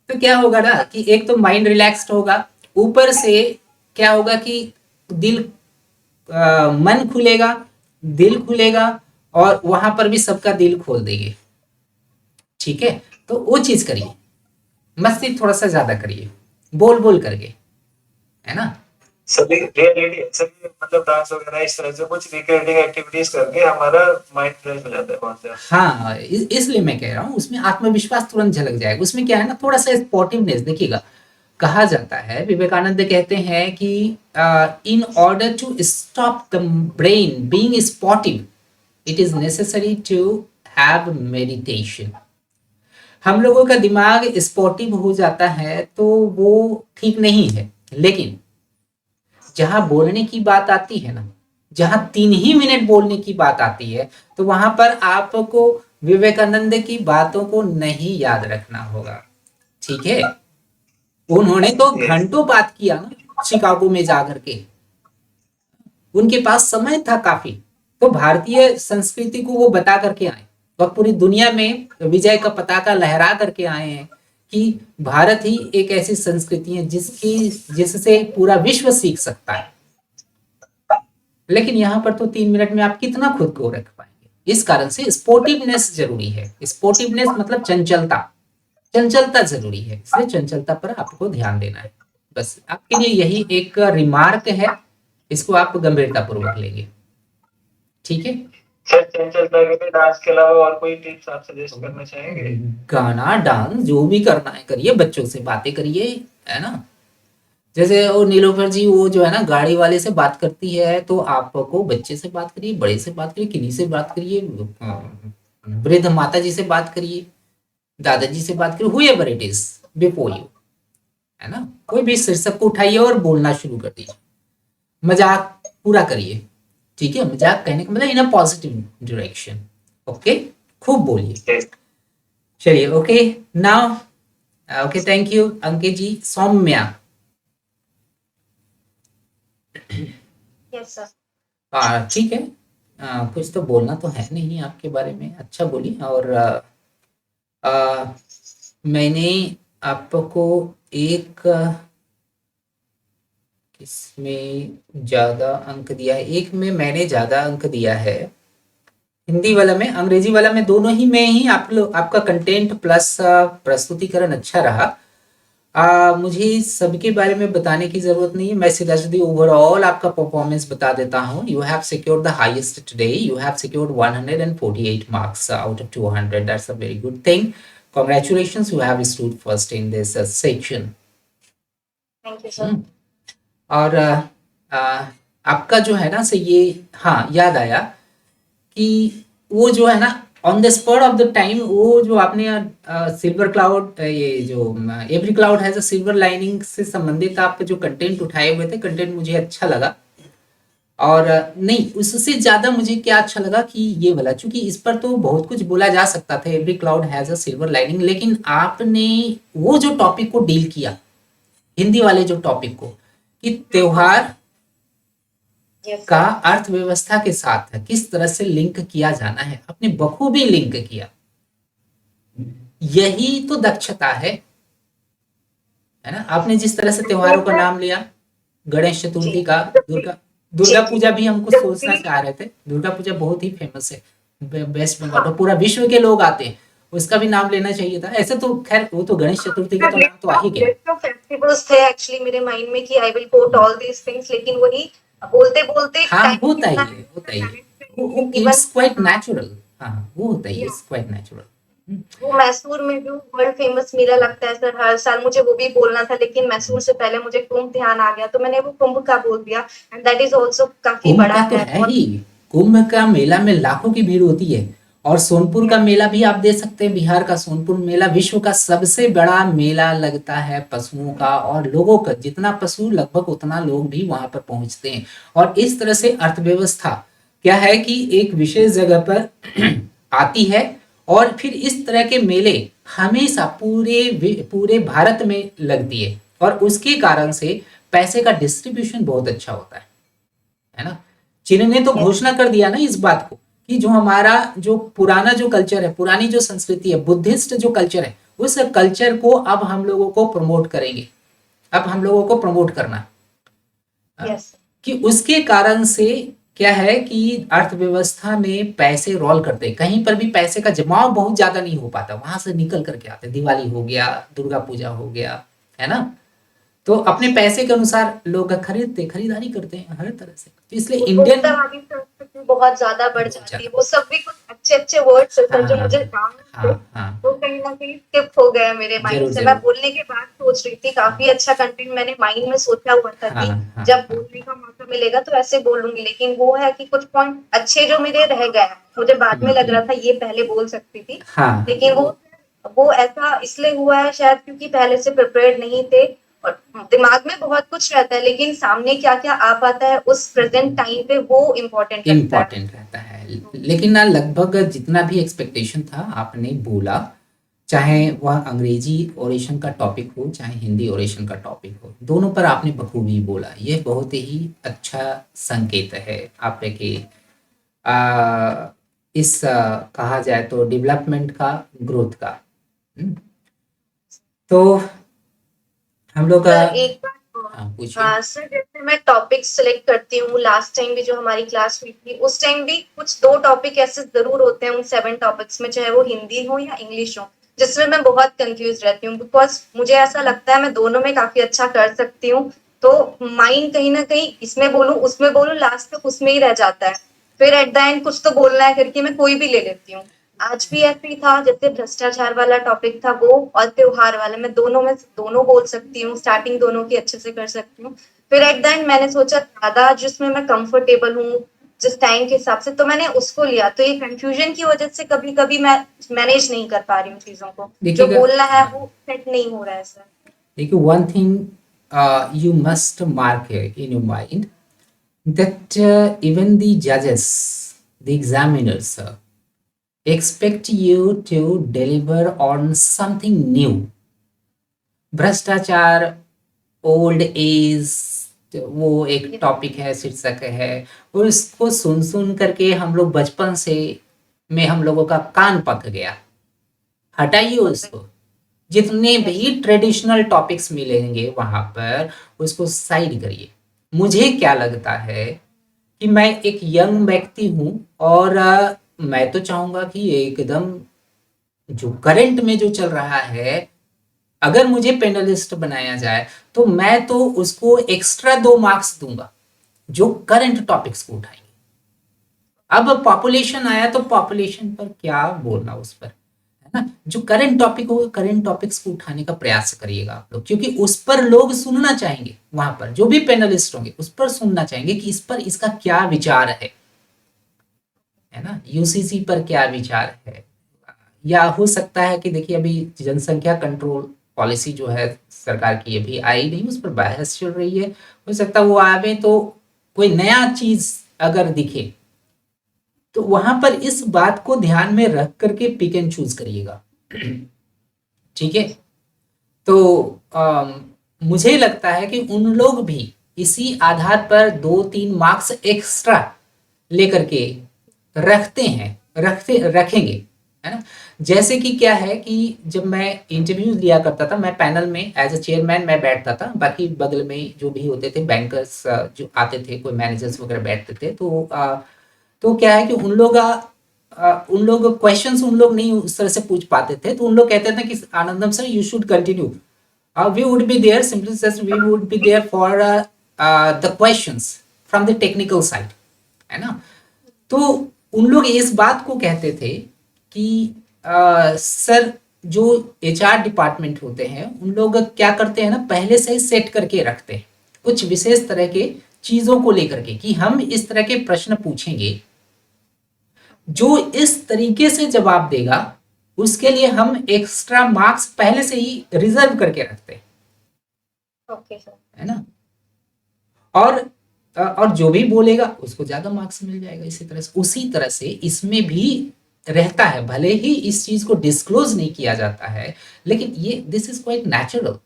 तो क्या होगा ना कि एक तो माइंड रिलैक्स्ड होगा, ऊपर से क्या होगा कि दिल मन खुलेगा, दिल खुलेगा, और वहां पर भी सबका दिल खोल देंगे। ठीक है, तो वो चीज करिए, मस्ती थोड़ा सा ज्यादा करिए, बोल बोल करके, है ना।
सभी सभी मतलब डांस वगैरह इस तरह से कुछ रिक्रिएटिंग एक्टिविटीज करके हमारा माइंड फ्रेश हो जाता है वहां से।
हाँ, इसलिए मैं कह रहा हूँ उसमें आत्मविश्वास तुरंत झलक जाएगा। उसमें क्या है ना, थोड़ा सा स्पोर्टिवनेस देखिएगा। कहा जाता है, विवेकानंद कहते हैं कि in order to stop the brain being sportive it is necessary to have meditation. हम लोगों का दिमाग स्पॉटिव हो जाता है तो वो ठीक नहीं है, लेकिन जहां बोलने की बात आती है ना, जहां 3 ही मिनट बोलने की बात आती है, तो वहां पर आपको विवेकानंद की बातों को नहीं याद रखना होगा। ठीक है, उन्होंने तो घंटों बात किया ना शिकागो में जाकर के, उनके पास समय था काफी, तो भारतीय संस्कृति को वो बता करके आए और पूरी दुनिया में विजय का पताका लहरा करके आए हैं कि भारत ही एक ऐसी संस्कृति है जिससे पूरा विश्व सीख सकता है। लेकिन यहाँ पर तो 3 मिनट में आप कितना खुद को रख पाएंगे। इस कारण से स्पोर्टिवनेस जरूरी है। स्पोर्टिवनेस मतलब चंचलता, चंचलता जरूरी है, इसलिए चंचलता पर आपको ध्यान देना है। बस आपके लिए यही एक रिमार्क है, इसको आप गंभीरता पूर्वक लेंगे। ठीक है
सर, चंचलता के लिए डांस के अलावा और कोई टिप्स आप सजेस्ट करना चाहेंगे?
गाना डांस जो भी करना है करिए, बच्चों से बातें करिए, है ना। जैसे वो नीलोफर जी वो जो है ना गाड़ी वाले से बात करती है, तो आपको बच्चे से बात करिए, बड़े से बात करिए, किन्हीं से बात करिए, वृद्ध माता जी से बात करिए, दादाजी से बात करिए, however it is before you, है ना। कोई भी शीर्षक को उठाइए और बोलना शुरू कर दीजिए, मजाक पूरा करिए। ठीक है, मजाक कहने का मतलब in a positive direction. Okay, खूब बोलिए। चलिए, okay now, okay, thank you Ankit ji. Saumya,
yes sir.
ठीक है, कुछ तो बोलना तो है नहीं आपके बारे में, अच्छा बोलिए। और मैंने आपको एक किसमें ज्यादा अंक दिया है, एक में मैंने ज्यादा अंक दिया है, हिंदी वाला में, अंग्रेजी वाला में, दोनों ही में ही आप लोग आपका कंटेंट प्लस प्रस्तुतिकरण अच्छा रहा। मुझे सबके बारे में बताने की जरूरत नहीं है, मैं सीधा सीधी ओवरऑल आपका परफॉर्मेंस बता देता हूँ। You have secured the highest today, you have secured 148 marks out of 200, that's a very good thing. Congratulations, you have stood first in this section.
Thank you sir.
और आपका जो है ना से ये, हाँ याद आया कि वो जो है ना on the spot of the time, वो जो आपने सिल्वर क्लाउड, ये जो every cloud has a silver lining से संबंधित आप जो कंटेंट उठाए हुए थे, कंटेंट मुझे अच्छा लगा। और नहीं, उससे ज्यादा मुझे क्या अच्छा लगा कि ये वाला, चूंकि इस पर तो बहुत कुछ बोला जा सकता था, every cloud has a silver lining, लेकिन आपने वो जो टॉपिक को डील किया, हिंदी वाले जो टॉपिक को, कि त्योहार का अर्थव्यवस्था के साथ किस तरह से लिंक किया जाना है, आपने बखूबी लिंक किया। यही तो दक्षता है ना। आपने जिस तरह से त्योहारों का नाम लिया, गणेश चतुर्थी का, दुर्गा पूजा भी हमको सोचना चाह रहे थे, दुर्गा पूजा बहुत ही फेमस है वेस्ट बंगाल में, पूरा विश्व के लोग आते हैं, उसका भी नाम लेना चाहिए था। ऐसे तो खैर वो तो गणेश चतुर्थी का तो नाम तो आ ही गया।
फेस्टिवल्स थे एक्चुअली मेरे माइंड में कि I will quote all these things, लेकिन वही बोलते बोलते
हाँ, होता ही है, होता ही है, वो इट्स क्वाइट नेचुरल। हाँ, वो होता ही है, इट्स क्वाइट नेचुरल।
वो मैसूर में जो वर्ल्ड फेमस मेला लगता है सर हर साल, मुझे वो भी बोलना था, लेकिन मैसूर से पहले मुझे कुंभ ध्यान आ गया, तो मैंने वो कुंभ का बोल दिया। एंड दैट इज आल्सो काफी
कुंभ
बड़ा
का तो है ही, कुंभ का मेला में लाखों की भीड़ होती है। और सोनपुर का मेला भी आप दे सकते हैं, बिहार का सोनपुर मेला विश्व का सबसे बड़ा मेला लगता है पशुओं का, और लोगों का जितना पशु लगभग उतना लोग भी वहां पर पहुंचते हैं। और इस तरह से अर्थव्यवस्था क्या है कि एक विशेष जगह पर आती है, और फिर इस तरह के मेले हमेशा पूरे भारत में लगती है, और उसके कारण से पैसे का डिस्ट्रीब्यूशन बहुत अच्छा होता है ना। चीन ने तो घोषणा कर दिया ना इस बात को कि जो हमारा जो पुराना जो कल्चर है, पुरानी जो संस्कृति है, बुद्धिस्ट जो कल्चर है, उस कल्चर को अब हम लोगों को प्रमोट करेंगे, अब हम लोगों को प्रमोट करना कि उसके कारण से क्या है कि अर्थव्यवस्था में पैसे रोल करते हैं, कहीं पर भी पैसे का जमाव बहुत ज्यादा नहीं हो पाता, वहां से निकल करके आते, दिवाली हो गया, दुर्गा पूजा हो गया, है ना। तो अपने पैसे के अनुसार लोग खरीदारी करते हैं हर तरह से। तो इसलिए इंडियन
उपभोक्तावादी संस्कृति बहुत ज्यादा बढ़
बहुत
जाती है।
ज्यादा।
वो सब भी कुछ अच्छे अच्छे वर्ड्स होते हैं जो
हाँ
मुझे काम थे,
हाँ हाँ,
वो कहीं ना कहीं स्किप हो गया मेरे माइंड
जरूर
से। मैं
जरूर।
बोलने के बाद सोच रही थी, काफी अच्छा कंटेंट मैंने माइंड में सोचा हुआ था
हाँ
कि
हाँ
जब
हाँ
बोलने का मौका मिलेगा तो ऐसे बोलूंगी, लेकिन वो है कि कुछ पॉइंट अच्छे जो मेरे रह गए। मुझे बाद में लग रहा था ये पहले बोल सकती थी,
हाँ
लेकिन वो ऐसा इसलिए हुआ है शायद क्योंकि पहले से प्रिपेयर्ड नहीं थे। और दिमाग में बहुत कुछ रहता है, लेकिन सामने क्या क्या आ पाता है उस प्रेजेंट टाइम पे, वो इम्पोर्टेंट लगता है।
इम्पॉर्टेंट रहता है। लेकिन ना लगभग जितना भी एक्सपेक्टेशन था आपने बोला, चाहे वह अंग्रेजी ओरेशन का टॉपिक हो चाहे हिंदी ओरेशन का टॉपिक हो, दोनों पर आपने बखूबी बोला। ये बहुत ही अच्छा संकेत है आपके कि आ, कहा जाए तो डेवलपमेंट का, ग्रोथ का। हम्म, तो हम लोग
सर एक बात और,
हाँ पूछिए।
सर जैसे मैं टॉपिक सेलेक्ट करती हूँ, लास्ट टाइम भी जो हमारी क्लास हुई थी उस टाइम भी कुछ 2 टॉपिक ऐसे जरूर होते हैं उन 7 टॉपिक्स में, चाहे वो हिंदी हो या इंग्लिश हो, जिसमें मैं बहुत कंफ्यूज रहती हूँ। बिकॉज मुझे ऐसा लगता है मैं दोनों में काफी अच्छा कर सकती हूँ, तो माइंड कहीं ना कहीं इसमें बोलूँ उसमें बोलूँ, लास्ट तक उसमें ही रह जाता है। फिर एट द एंड कुछ तो बोलना है करके मैं कोई भी ले लेती हूँ। आज भी ऐसे ही था, जैसे भ्रष्टाचार वाला टॉपिक था वो, और त्योहार वाला, मैं दोनों में दोनों बोल सकती हूँ, स्टार्टिंग दोनों की अच्छे से कर सकती हूँ। फिर एट द एंड मैंने सोचा ज्यादा जिसमें मैं कंफर्टेबल हूँ जिस टाइम के हिसाब से, तो मैंने उसको लिया। तो ये कंफ्यूजन की वजह से कभी कभी मैं मैनेज नहीं कर पा रही हूँ चीजों को, जो
देखिएगा,
बोलना है
हाँ,
वो सेट नहीं हो रहा है सर।
देखिए one thing you must mark in your mind that even the judges, the examiners, expect you to deliver on something new. भ्रष्टाचार, ओल्ड एज, वो एक टॉपिक है, शीर्षक है, और इसको सुन सुन करके हम लोग बचपन से में हम लोगों का कान पक गया। हटाइए उसको। जितने भी ट्रेडिशनल टॉपिक्स मिलेंगे वहां पर उसको साइड करिए। मुझे क्या लगता है कि मैं एक यंग व्यक्ति हूं, और मैं तो चाहूंगा कि एकदम जो करंट में जो चल रहा है, अगर मुझे पेनलिस्ट बनाया जाए तो मैं तो उसको एक्स्ट्रा 2 मार्क्स दूंगा जो करंट टॉपिक्स को उठाएंगे। अब पॉपुलेशन आया तो पॉपुलेशन पर क्या बोलना उस पर, है ना। जो करंट टॉपिक हो, करंट टॉपिक्स को उठाने का प्रयास करिएगा आप लोग, क्योंकि उस पर लोग सुनना चाहेंगे। वहां पर जो भी पैनलिस्ट होंगे उस पर सुनना चाहेंगे कि इस पर इसका क्या विचार है ना, यूसीसी पर क्या विचार है। या हो सकता है कि देखिए अभी जनसंख्या कंट्रोल पॉलिसी जो है सरकार की अभी आई नहीं, उस पर बहस चल रही है। हो सकता है वो आवे तो कोई नया चीज अगर दिखे तो वहां पर इस बात को ध्यान में रख करके पिक एंड चूज करिएगा। ठीक है। तो मुझे लगता है कि उन लोग भी इसी आधार पर 2-3 मार्क्स एक्स्ट्रा लेकर के रखेंगे, है ना। जैसे कि क्या है कि जब मैं इंटरव्यू लिया करता था, मैं पैनल में एज अ चेयरमैन मैं बैठता था, बाकी बगल में जो भी होते थे बैंकर्स जो आते थे, कोई मैनेजर्स वगैरह बैठते थे, तो क्या है कि उन लोग क्वेश्चंस उन लोग नहीं उस तरह से पूछ पाते थे, तो उन लोग कहते थे कि Anandam sir you should continue, we would be there, simply says we would be there for the questions from the technical side, है ना। तो उन लोग इस बात को कहते थे कि सर जो एचआर डिपार्टमेंट होते हैं उन लोग क्या करते हैं ना, पहले से ही सेट करके रखते हैं कुछ विशेष तरह के चीजों को लेकर के कि हम इस तरह के प्रश्न पूछेंगे, जो इस तरीके से जवाब देगा उसके लिए हम एक्स्ट्रा मार्क्स पहले से ही रिजर्व करके रखते हैं,
ओके सर।
है ना। और जो भी बोलेगा उसको ज्यादा मार्क्स मिल जाएगा। इसी तरह से उसी तरह से इसमें भी रहता है, भले ही इस चीज को डिस्क्लोज नहीं किया जाता है, लेकिन ये दिस इज क्वाइट नेचुरल।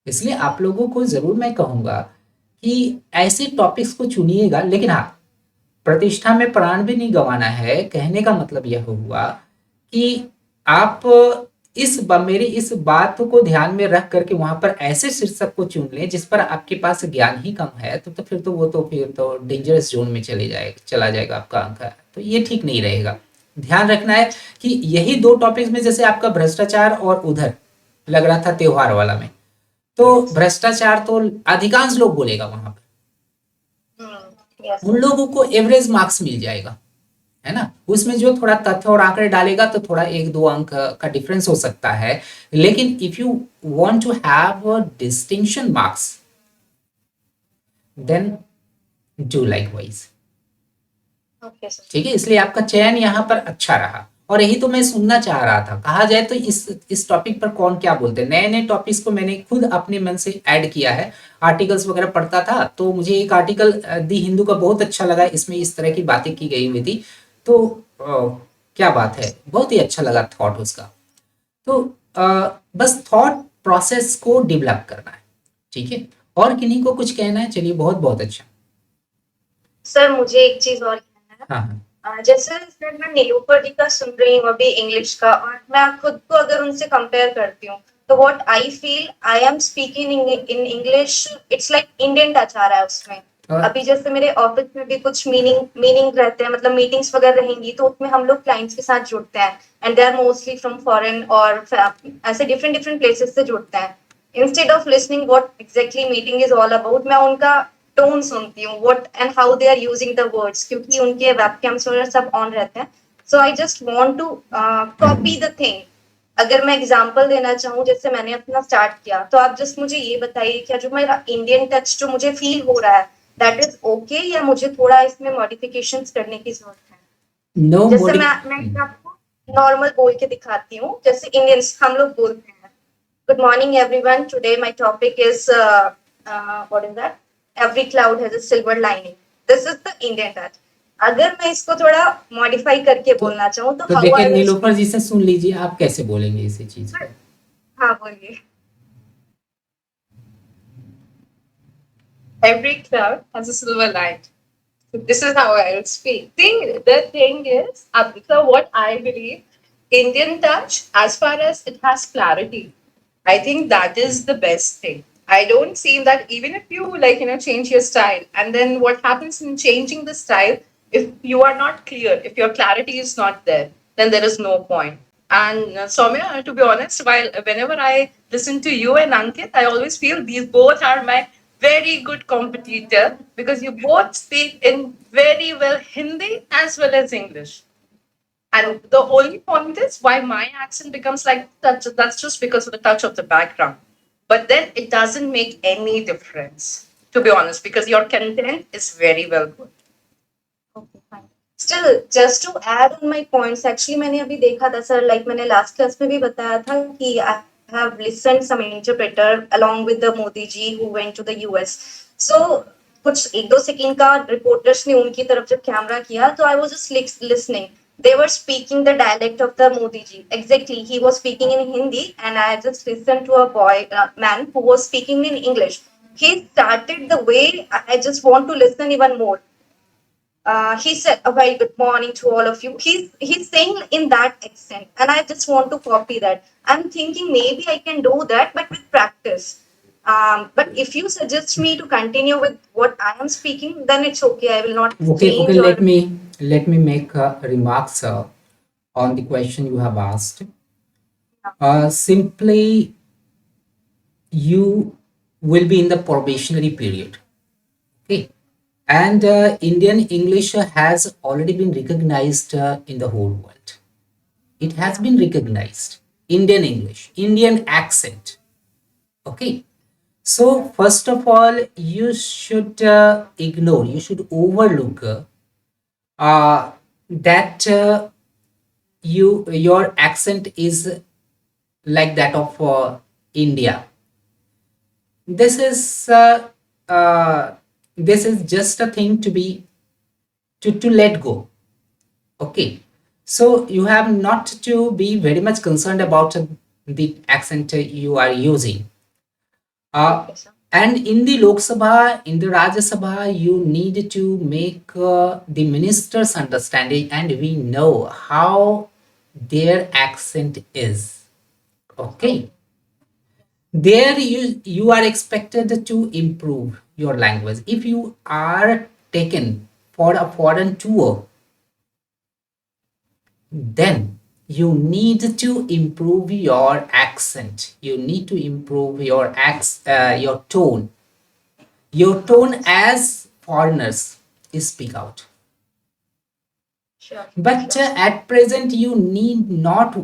इसलिए आप लोगों को जरूर मैं कहूंगा कि ऐसे टॉपिक्स को चुनिएगा, लेकिन हाँ प्रतिष्ठा में प्राण भी नहीं गंवाना है। कहने का मतलब यह हुआ कि आप मेरी इस बात को ध्यान में रख करके वहां पर ऐसे शीर्षक को चुन लें जिस पर आपके पास ज्ञान ही कम है, तो फिर तो डेंजरस जोन में चला जाएगा आपका अंक। तो ये ठीक नहीं रहेगा। ध्यान रखना है कि यही 2 टॉपिक्स में, जैसे आपका भ्रष्टाचार और उधर लग रहा था त्योहार वाला में, तो तो
Yes.
भ्रष्टाचार तो अधिकांश लोग बोलेगा वहां पर,
Yes.
उन लोगों को एवरेज मार्क्स मिल जाएगा, है ना। उसमें जो थोड़ा तथ्य और आंकड़े डालेगा तो थोड़ा 1-2 अंक का डिफरेंस हो सकता है, लेकिन if you want to have distinction marks then do likewise.
Okay, sir.
ठीक है, इसलिए आपका चयन यहाँ पर अच्छा रहा, और यही तो मैं सुनना चाह रहा था। कहा जाए तो इस टॉपिक पर कौन क्या बोलते हैं, नए नए टॉपिक्स को मैंने खुद अपने मन से ऐड किया है। आर्टिकल्स वगैरह पढ़ता था तो मुझे एक आर्टिकल दी हिंदू का बहुत अच्छा लगा, इसमें इस तरह की बातें की गई हुई थी। तो क्या बात है, बहुत ही अच्छा लगा थॉट उसका। तो बस थॉट प्रोसेस को डेवलप करना है, ठीक है। और किन्हीं को कुछ कहना है? चलिए, बहुत बहुत अच्छा।
सर मुझे एक चीज और कहना है।
हाँ हाँ,
जैसे इसमें मैं नीलूफर जी का सुन रही हूँ अभी इंग्लिश का, और मैं खुद को अगर उनसे कंपेयर करती हूँ तो what I feel I am speaking in English, it's like Indian touch आ रहा है उसमें। अभी जैसे मेरे ऑफिस में भी कुछ मीनिंग रहते हैं, मतलब मीटिंग्स वगैरह रहेंगी तो उसमें हम लोग क्लाइंट्स के साथ जुड़ते हैं, and they are mostly from foreign और ऐसे डिफरेंट डिफरेंट प्लेसेस से जुड़ते हैं। Instead of listening what exactly meeting is all about, मैं उनका टोन सुनती हूँ, what and how they are using the words, क्योंकि उनके वेबकैम्स वगैरह सब ऑन रहते हैं। So I just want to copy the thing. अगर मैं एग्जांपल देना चाहूँ, जैसे मैंने अपना स्टार्ट किया, तो आप जस्ट मुझे ये बताइए क्या जो मेरा इंडियन टच जो मुझे फील हो रहा है दैट इज ओके, या मुझे थोड़ा इसमें मॉडिफिकेशंस करने की जरूरत है?
नो
जैसे
मोडी।
मैं आपको नॉर्मल बोल के दिखाती हूँ, जैसे इंडियंस हम लोग बोलते हैं, good morning everyone, today my topic is what is that, every cloud has a silver lining. This is the Indian touch. अगर मैं इसको थोड़ा मॉडिफाई करके
तो
बोलना चाहूँ तो
तो
हाउ
देखिए,
आई विल
नीलोफर
स्पीक।
जी से सुन लीजिए, आप कैसे बोलेंगे इसी चीज को।
हाँ बोलिए।
Every cloud has a silver lining. This is how I will speak. The thing is, so what I believe, Indian touch, as far as it has clarity, I think that is the best thing. I don't see that even if you change your style, and then what happens in changing the style, if you are not clear, if your clarity is not there, then there is no point. And Soumya, to be honest, whenever I listen to you and Ankit, I always feel these both are my very good competitor because you both speak in very well Hindi as well as English. And the only point is why my accent becomes like that. That's just because of the touch of the background. But then it doesn't make any difference, to be honest, because your content is very well good.
Okay, fine. Still, just to add on my points, actually मैंने अभी देखा था sir, like मैंने last class में भी बताया था कि I have listened some interpreter along with the Modi ji who went to the US. So कुछ 1-2 सेकंड का रिपोर्टर्स ने उनकी तरफ जब कैमरा किया तो I was just listening. They were speaking the dialect of the Modi ji. Exactly, he was speaking in Hindi, and I just listened to a man who was speaking in English. He started the way I just want to listen even more. He said a very good morning to all of you. He's saying in that accent, and I just want to copy that. I'm thinking maybe I can do that, but with practice. But if you suggest me to continue with what I am speaking, then it's okay. I will not
Okay,
change or.
let me make remarks on the question you have asked. Simply, you will be in the probationary period. Okay, and Indian English has already been recognized in the whole world. It has been recognized. Indian English, Indian accent. Okay, so first of all, you should ignore, you should overlook that your accent is like that of India. This is uh, this is just a thing to be to let go. Okay, so you have not to be very much concerned about the accent you are using.
Okay, sir.
And in the Lok Sabha, in the Rajya Sabha, you need to make the ministers understanding, and we know how their accent is. Okay, there you are expected to improve your language. If you are taken for a foreign tour, then you need to improve your accent. You need to improve your tone as foreigners speak out.
Sure.
But at present, you need not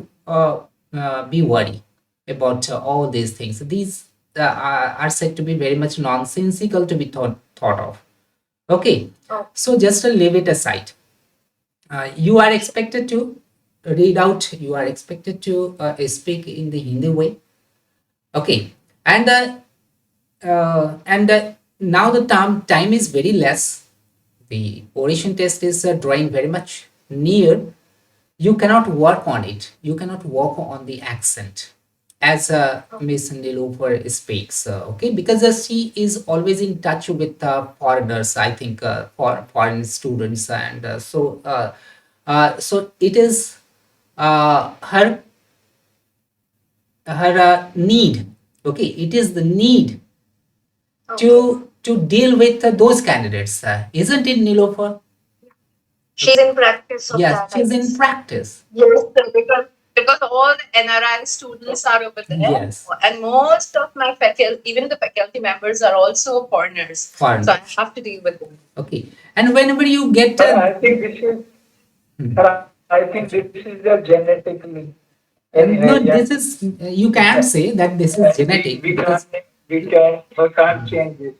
be worried about all these things. These are said to be very much nonsensical to be thought of. Okay,
Oh,
so just leave it aside. You are expected to read out, you are expected to speak in the Hindi way. Okay, and now the time is very less. The oration test is drawing very much near. You cannot work on it. You cannot work on the accent as Miss Nilofer speaks. Okay, because she is always in touch with foreigners. I think for foreign students, and so it is her need. Okay, it is the need
okay.
to deal with those candidates, isn't it, Nilofer?
She's in practice of
Yes,
that, I
she's in
guess.
practice.
Yes, sir, because all the NRI students are over there,
Yes,
and most of my faculty, even the faculty members, are also foreigners. So I
foreigners.
have to deal with them.
Okay, and whenever you get
But I think this is,
hmm.
but I think this is a genetically
No,
inherent.
this is you can't say that this is genetic
We
because
can't change it.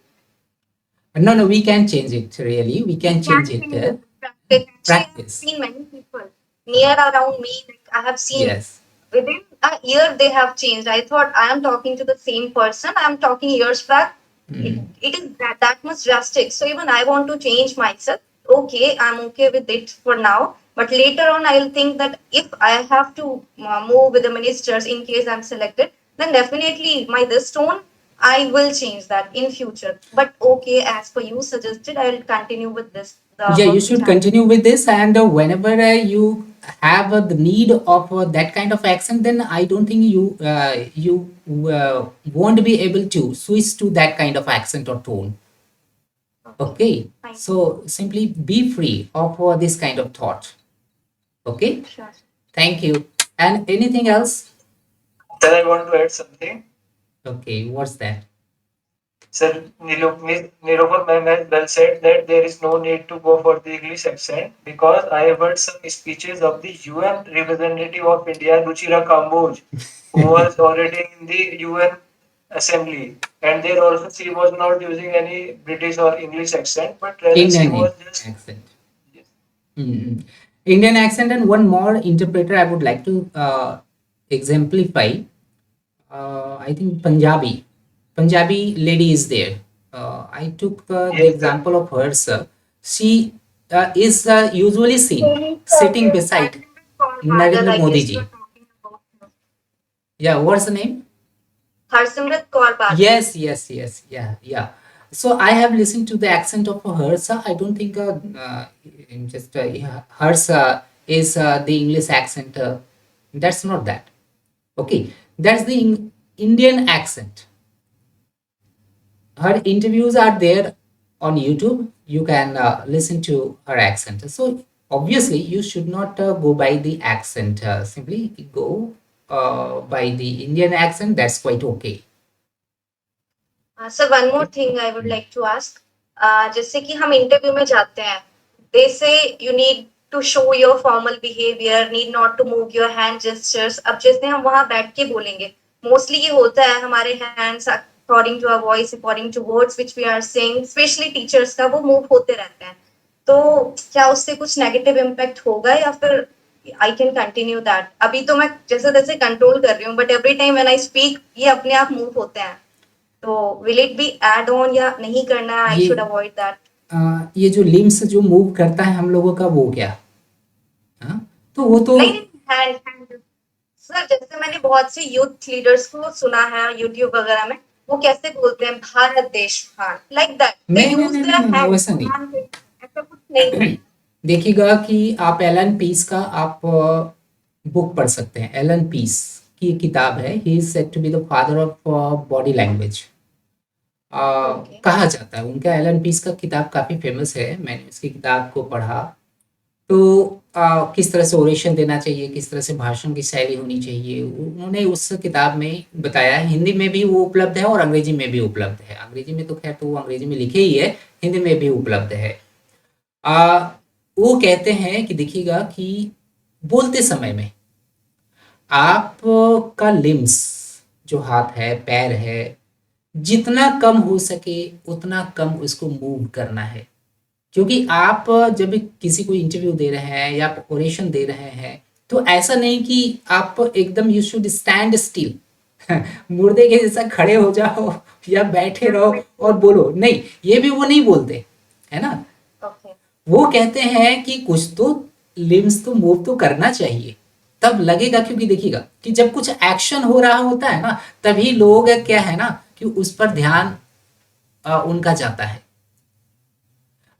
no, we can change it. Really, we can change
Can
it.
change it. Practice. Actually, I have
Practice.
seen many people near around me. Like I have seen
Yes.
within a year they have changed. I thought I am talking to the same person. I am talking years back. It is that much drastic. So even I want to change myself. Okay, I'm okay with it for now. But later on, I'll think that if I have to move with the ministers in case I'm selected, then definitely my this tone I will change that in future. But okay, as per you suggested, I will continue with this the
Yeah, you
work which
should
I'm.
continue with this, and whenever you have the need of that kind of accent, then I don't think you won't be able to switch to that kind of accent or tone.
Okay,
Okay,
fine,
so simply be free of this kind of thought. Okay,
sure.
thank you. And anything else?
Then I want to add something.
Okay, what's that?
Sir, Miss Nilofer ma'am has well said that there is no need to go for the English accent because I have heard some speeches of the UN representative of India, Ruchira Kamboj, who was already in the UN assembly. And there also she was not using any British or English accent, but rather she
Indian
was just
accent. Mm. Indian accent, and one more interpreter I would like to exemplify. I think Punjabi. Punjabi lady is there. I took the
yes, sir.
example of her, sir. She is usually seen sitting beside
Harsimrat Kaur Badal,
Narendra
I
Modi
guess you
ji.
are talking about her.
Yeah, what's the name?
Harsimrat Kaur Badal.
Yes. Yeah. So I have listened to the accent of hers. I don't think just yeah, hers is the English accent. That's not that. Okay, that's the Indian accent. Her interviews are there on YouTube. You can listen to her accent. So obviously, you should not go by the accent. Simply go by the Indian accent. That's quite okay.
Sir one more thing I would like to ask जैसे कि हम interview में जाते हैं they say you need to show your formal behaviour need not to move your hand gestures अब जैसे हम वहां बैठ के बोलेंगे मोस्टली ये होता है हमारे hands according to our voice according to words which we are saying specially teachers का वो मूव होते रहते हैं तो क्या उससे कुछ नेगेटिव इम्पैक्ट होगा या फिर आई कैन कंटिन्यू दैट अभी तो मैं जैसे तैसे कंट्रोल कर रही हूँ but every time when I speak ये अपने आप मूव होते हैं तो will it be add on या नहीं करना आई
ये
शुड अवॉइड दैट
ये जो लिम्स जो मूव करता है हम लोगों का वो क्या, हाँ? तो वो तो
नहीं नहीं हैंड सर जैसे मैंने बहुत से यूथ लीडर्स को सुना है यूट्यूब वगैरह में वो कैसे बोलते हैं भारत देश महान like that they use their hand
वैसा नहीं।
ऐसा कुछ नहीं है
देखिएगा कि आप एलन पीस का आप बुक पढ़ सकते हैं। एलन पीस की किताब है, he is said to be the father of body language.
Okay.
कहा जाता है उनका, एलन पीस का किताब काफ़ी फेमस है, मैंने उसकी किताब को पढ़ा। तो किस तरह से ओरेशन देना चाहिए, किस तरह से भाषण की शैली होनी चाहिए, उन्होंने उस किताब में बताया है। हिंदी में भी वो उपलब्ध है और अंग्रेजी में भी उपलब्ध है। अंग्रेजी में तो खैर तो वो अंग्रेजी में लिखे ही है, हिंदी में भी उपलब्ध है। आ, वो कहते हैं कि देखिएगा कि बोलते समय में आपका लिम्स जो हाथ है, पैर है, जितना कम हो सके उतना कम उसको मूव करना है। क्योंकि आप जब किसी को इंटरव्यू दे रहे हैं या ओरेशन दे रहे हैं, तो ऐसा नहीं कि आप एकदम यू शुड स्टैंड स्टिल मुर्दे के जैसा खड़े हो जाओ या बैठे रहो और बोलो, नहीं, ये भी वो नहीं बोलते, है ना।
ओके।
वो कहते हैं कि कुछ तो लिम्स तो मूव तो करना चाहिए, तब लगेगा। क्योंकि देखिएगा कि जब कुछ एक्शन हो रहा होता है ना, तभी लोग क्या है ना कि उस पर ध्यान उनका जाता है।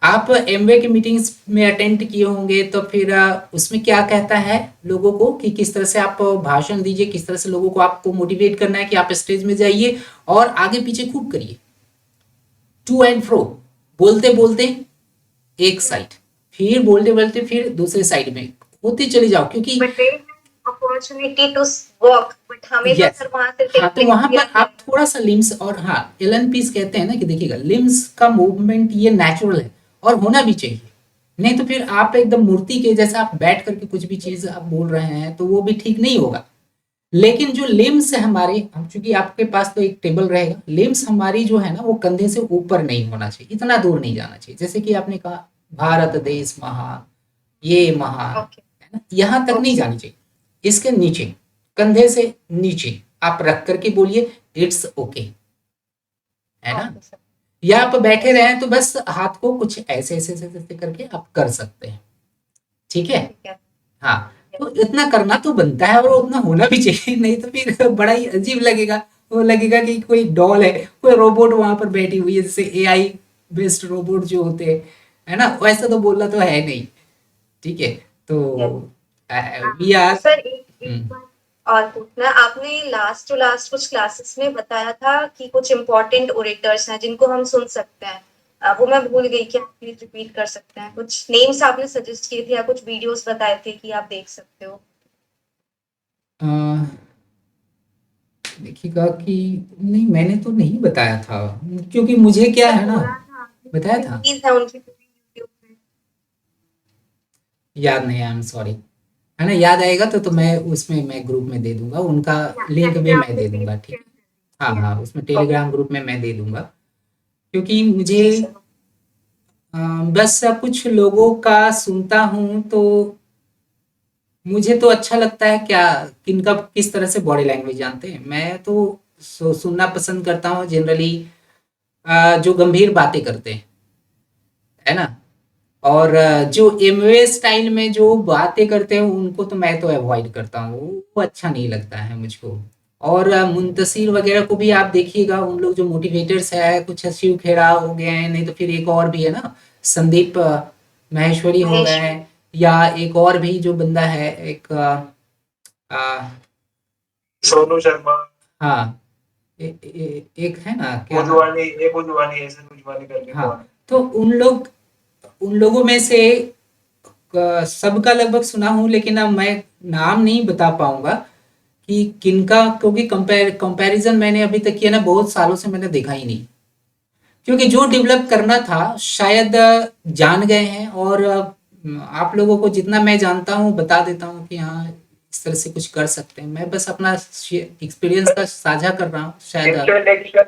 आप एमवे की मीटिंग्स में अटेंड किए होंगे, तो फिर उसमें क्या कहता है लोगों को कि किस तरह से आप भाषण दीजिए, किस तरह से लोगों को आपको मोटिवेट करना है कि आप स्टेज में जाइए और आगे पीछे खूब करिए, टू एंड फ्रो, बोलते बोलते एक साइड, फिर बोलते बोलते फिर दूसरे साइड में होते चले जाओ। क्योंकि
but they opportunity to work, but हमें तो
यस,
सर वहां से
हाँ, तो
टिक
वहां
किया
पर आप थोड़ा सा लिम्स और हाँ एलन पीस कहते हैं ना कि देखिएगा लिम्स का मूवमेंट ये नेचुरल है और होना भी चाहिए। नहीं तो फिर आप एकदम मूर्ति के जैसा आप बैठ करके कुछ भी चीज आप बोल रहे हैं तो वो भी ठीक नहीं होगा। लेकिन जो लिम्स है हमारे, हम चूंकि आपके पास तो एक टेबल रहेगा, लिम्स हमारी जो है ना वो कंधे से ऊपर नहीं होना चाहिए, इतना दूर नहीं जाना चाहिए। जैसे कि आपने कहा भारत देश महान, ये महान,
ओके।
है ना, यहाँ तक नहीं जानी चाहिए। इसके नीचे, कंधे से नीचे आप रख करके बोलिए, इट्स ओके, है ना।
Okay sir.
या आप बैठे रहे तो बस हाथ को कुछ ऐसे ऐसे ऐसे ऐसे करके आप कर सकते हैं, ठीक है।
ठीक है।
हाँ, तो इतना करना तो बनता है और उतना होना भी चाहिए, नहीं तो फिर बड़ा ही अजीब लगेगा। वो लगेगा कि कोई डॉल है, कोई रोबोट वहां पर बैठी हुई है, जैसे एआई बेस्ड रोबोट जो होते हैं, है ना, वैसा तो बोलना तो है नहीं, ठीक है। तो वी आर
सर एक बार और पूछना, आपने लास्ट टू लास्ट कुछ क्लासेस में बताया था कि कुछ इम्पोर्टेंट ओरेटर्स हैं जिनको हम सुन सकते हैं, वो मैं भूल गई, क्या प्लीज रिपीट कर सकते हैं? कुछ नेम्स आपने सजेस्ट किए थे या कुछ वीडियोस बताए थे कि आप देख सकते हो।
देखिएगा कि नहीं, मैंने तो नहीं बताया था, क्योंकि मुझे क्या
सर
है ना,
बोला था आपने,
बताया था,
रिलीज है उनकी यूट्यूब पे।
याद नहीं, आई एम सॉरी, है ना। याद आएगा तो मैं उसमें मैं ग्रुप में दे दूंगा, उनका लिंक भी मैं
आपने
दे
प्लीज
दूंगा, ठीक
शेयर
है।
कर
हाँ
दीजिए।
हाँ, उसमें
ओके।
टेलीग्राम ग्रुप में मैं दे दूंगा। क्योंकि मुझे
जी सर।
अ, बस कुछ लोगों का सुनता हूँ तो मुझे तो अच्छा लगता है, क्या किनका किस तरह से बॉडी लैंग्वेज जानते हैं। मैं तो सुनना पसंद करता हूँ जनरली जो गंभीर बातें करते हैं, है ना। और जो एमवे स्टाइल में जो बातें करते हैं उनको तो मैं तो अवॉइड करता हूँ, वो अच्छा नहीं लगता है मुझको। और मुंतशिर वगैरह को भी आप देखिएगा, उन लोग जो मोटिवेटर्स है, कुछ शिव खेरा हो गए हैं, नहीं तो फिर एक और भी है ना, संदीप माहेश्वरी हो गए
महेश।
हैं, या एक और भी जो बंदा है, एक आ,
सोनू शर्मा,
हाँ, एक है ना, क्या नाम,
उजवानी, एक उजवानी, ऐसे उजवानी करके
हाँ।
कौन है?
तो उन लोगों में से सबका लगभग सुना हूँ, लेकिन अब मैं नाम नहीं बता पाऊंगा कि किनका, क्योंकि कंपैरिजन मैंने अभी तक किया ना, बहुत सालों से मैंने देखा ही नहीं। क्योंकि जो डेवलप करना था शायद जान गए हैं, और आप लोगों को जितना मैं जानता हूँ बता देता हूँ कि हाँ इस तरह से कुछ कर सकते हैं। मैं बस अपना एक्सपीरियंस का साझा कर रहा हूँ, शायद
इंटेलेक्चुअल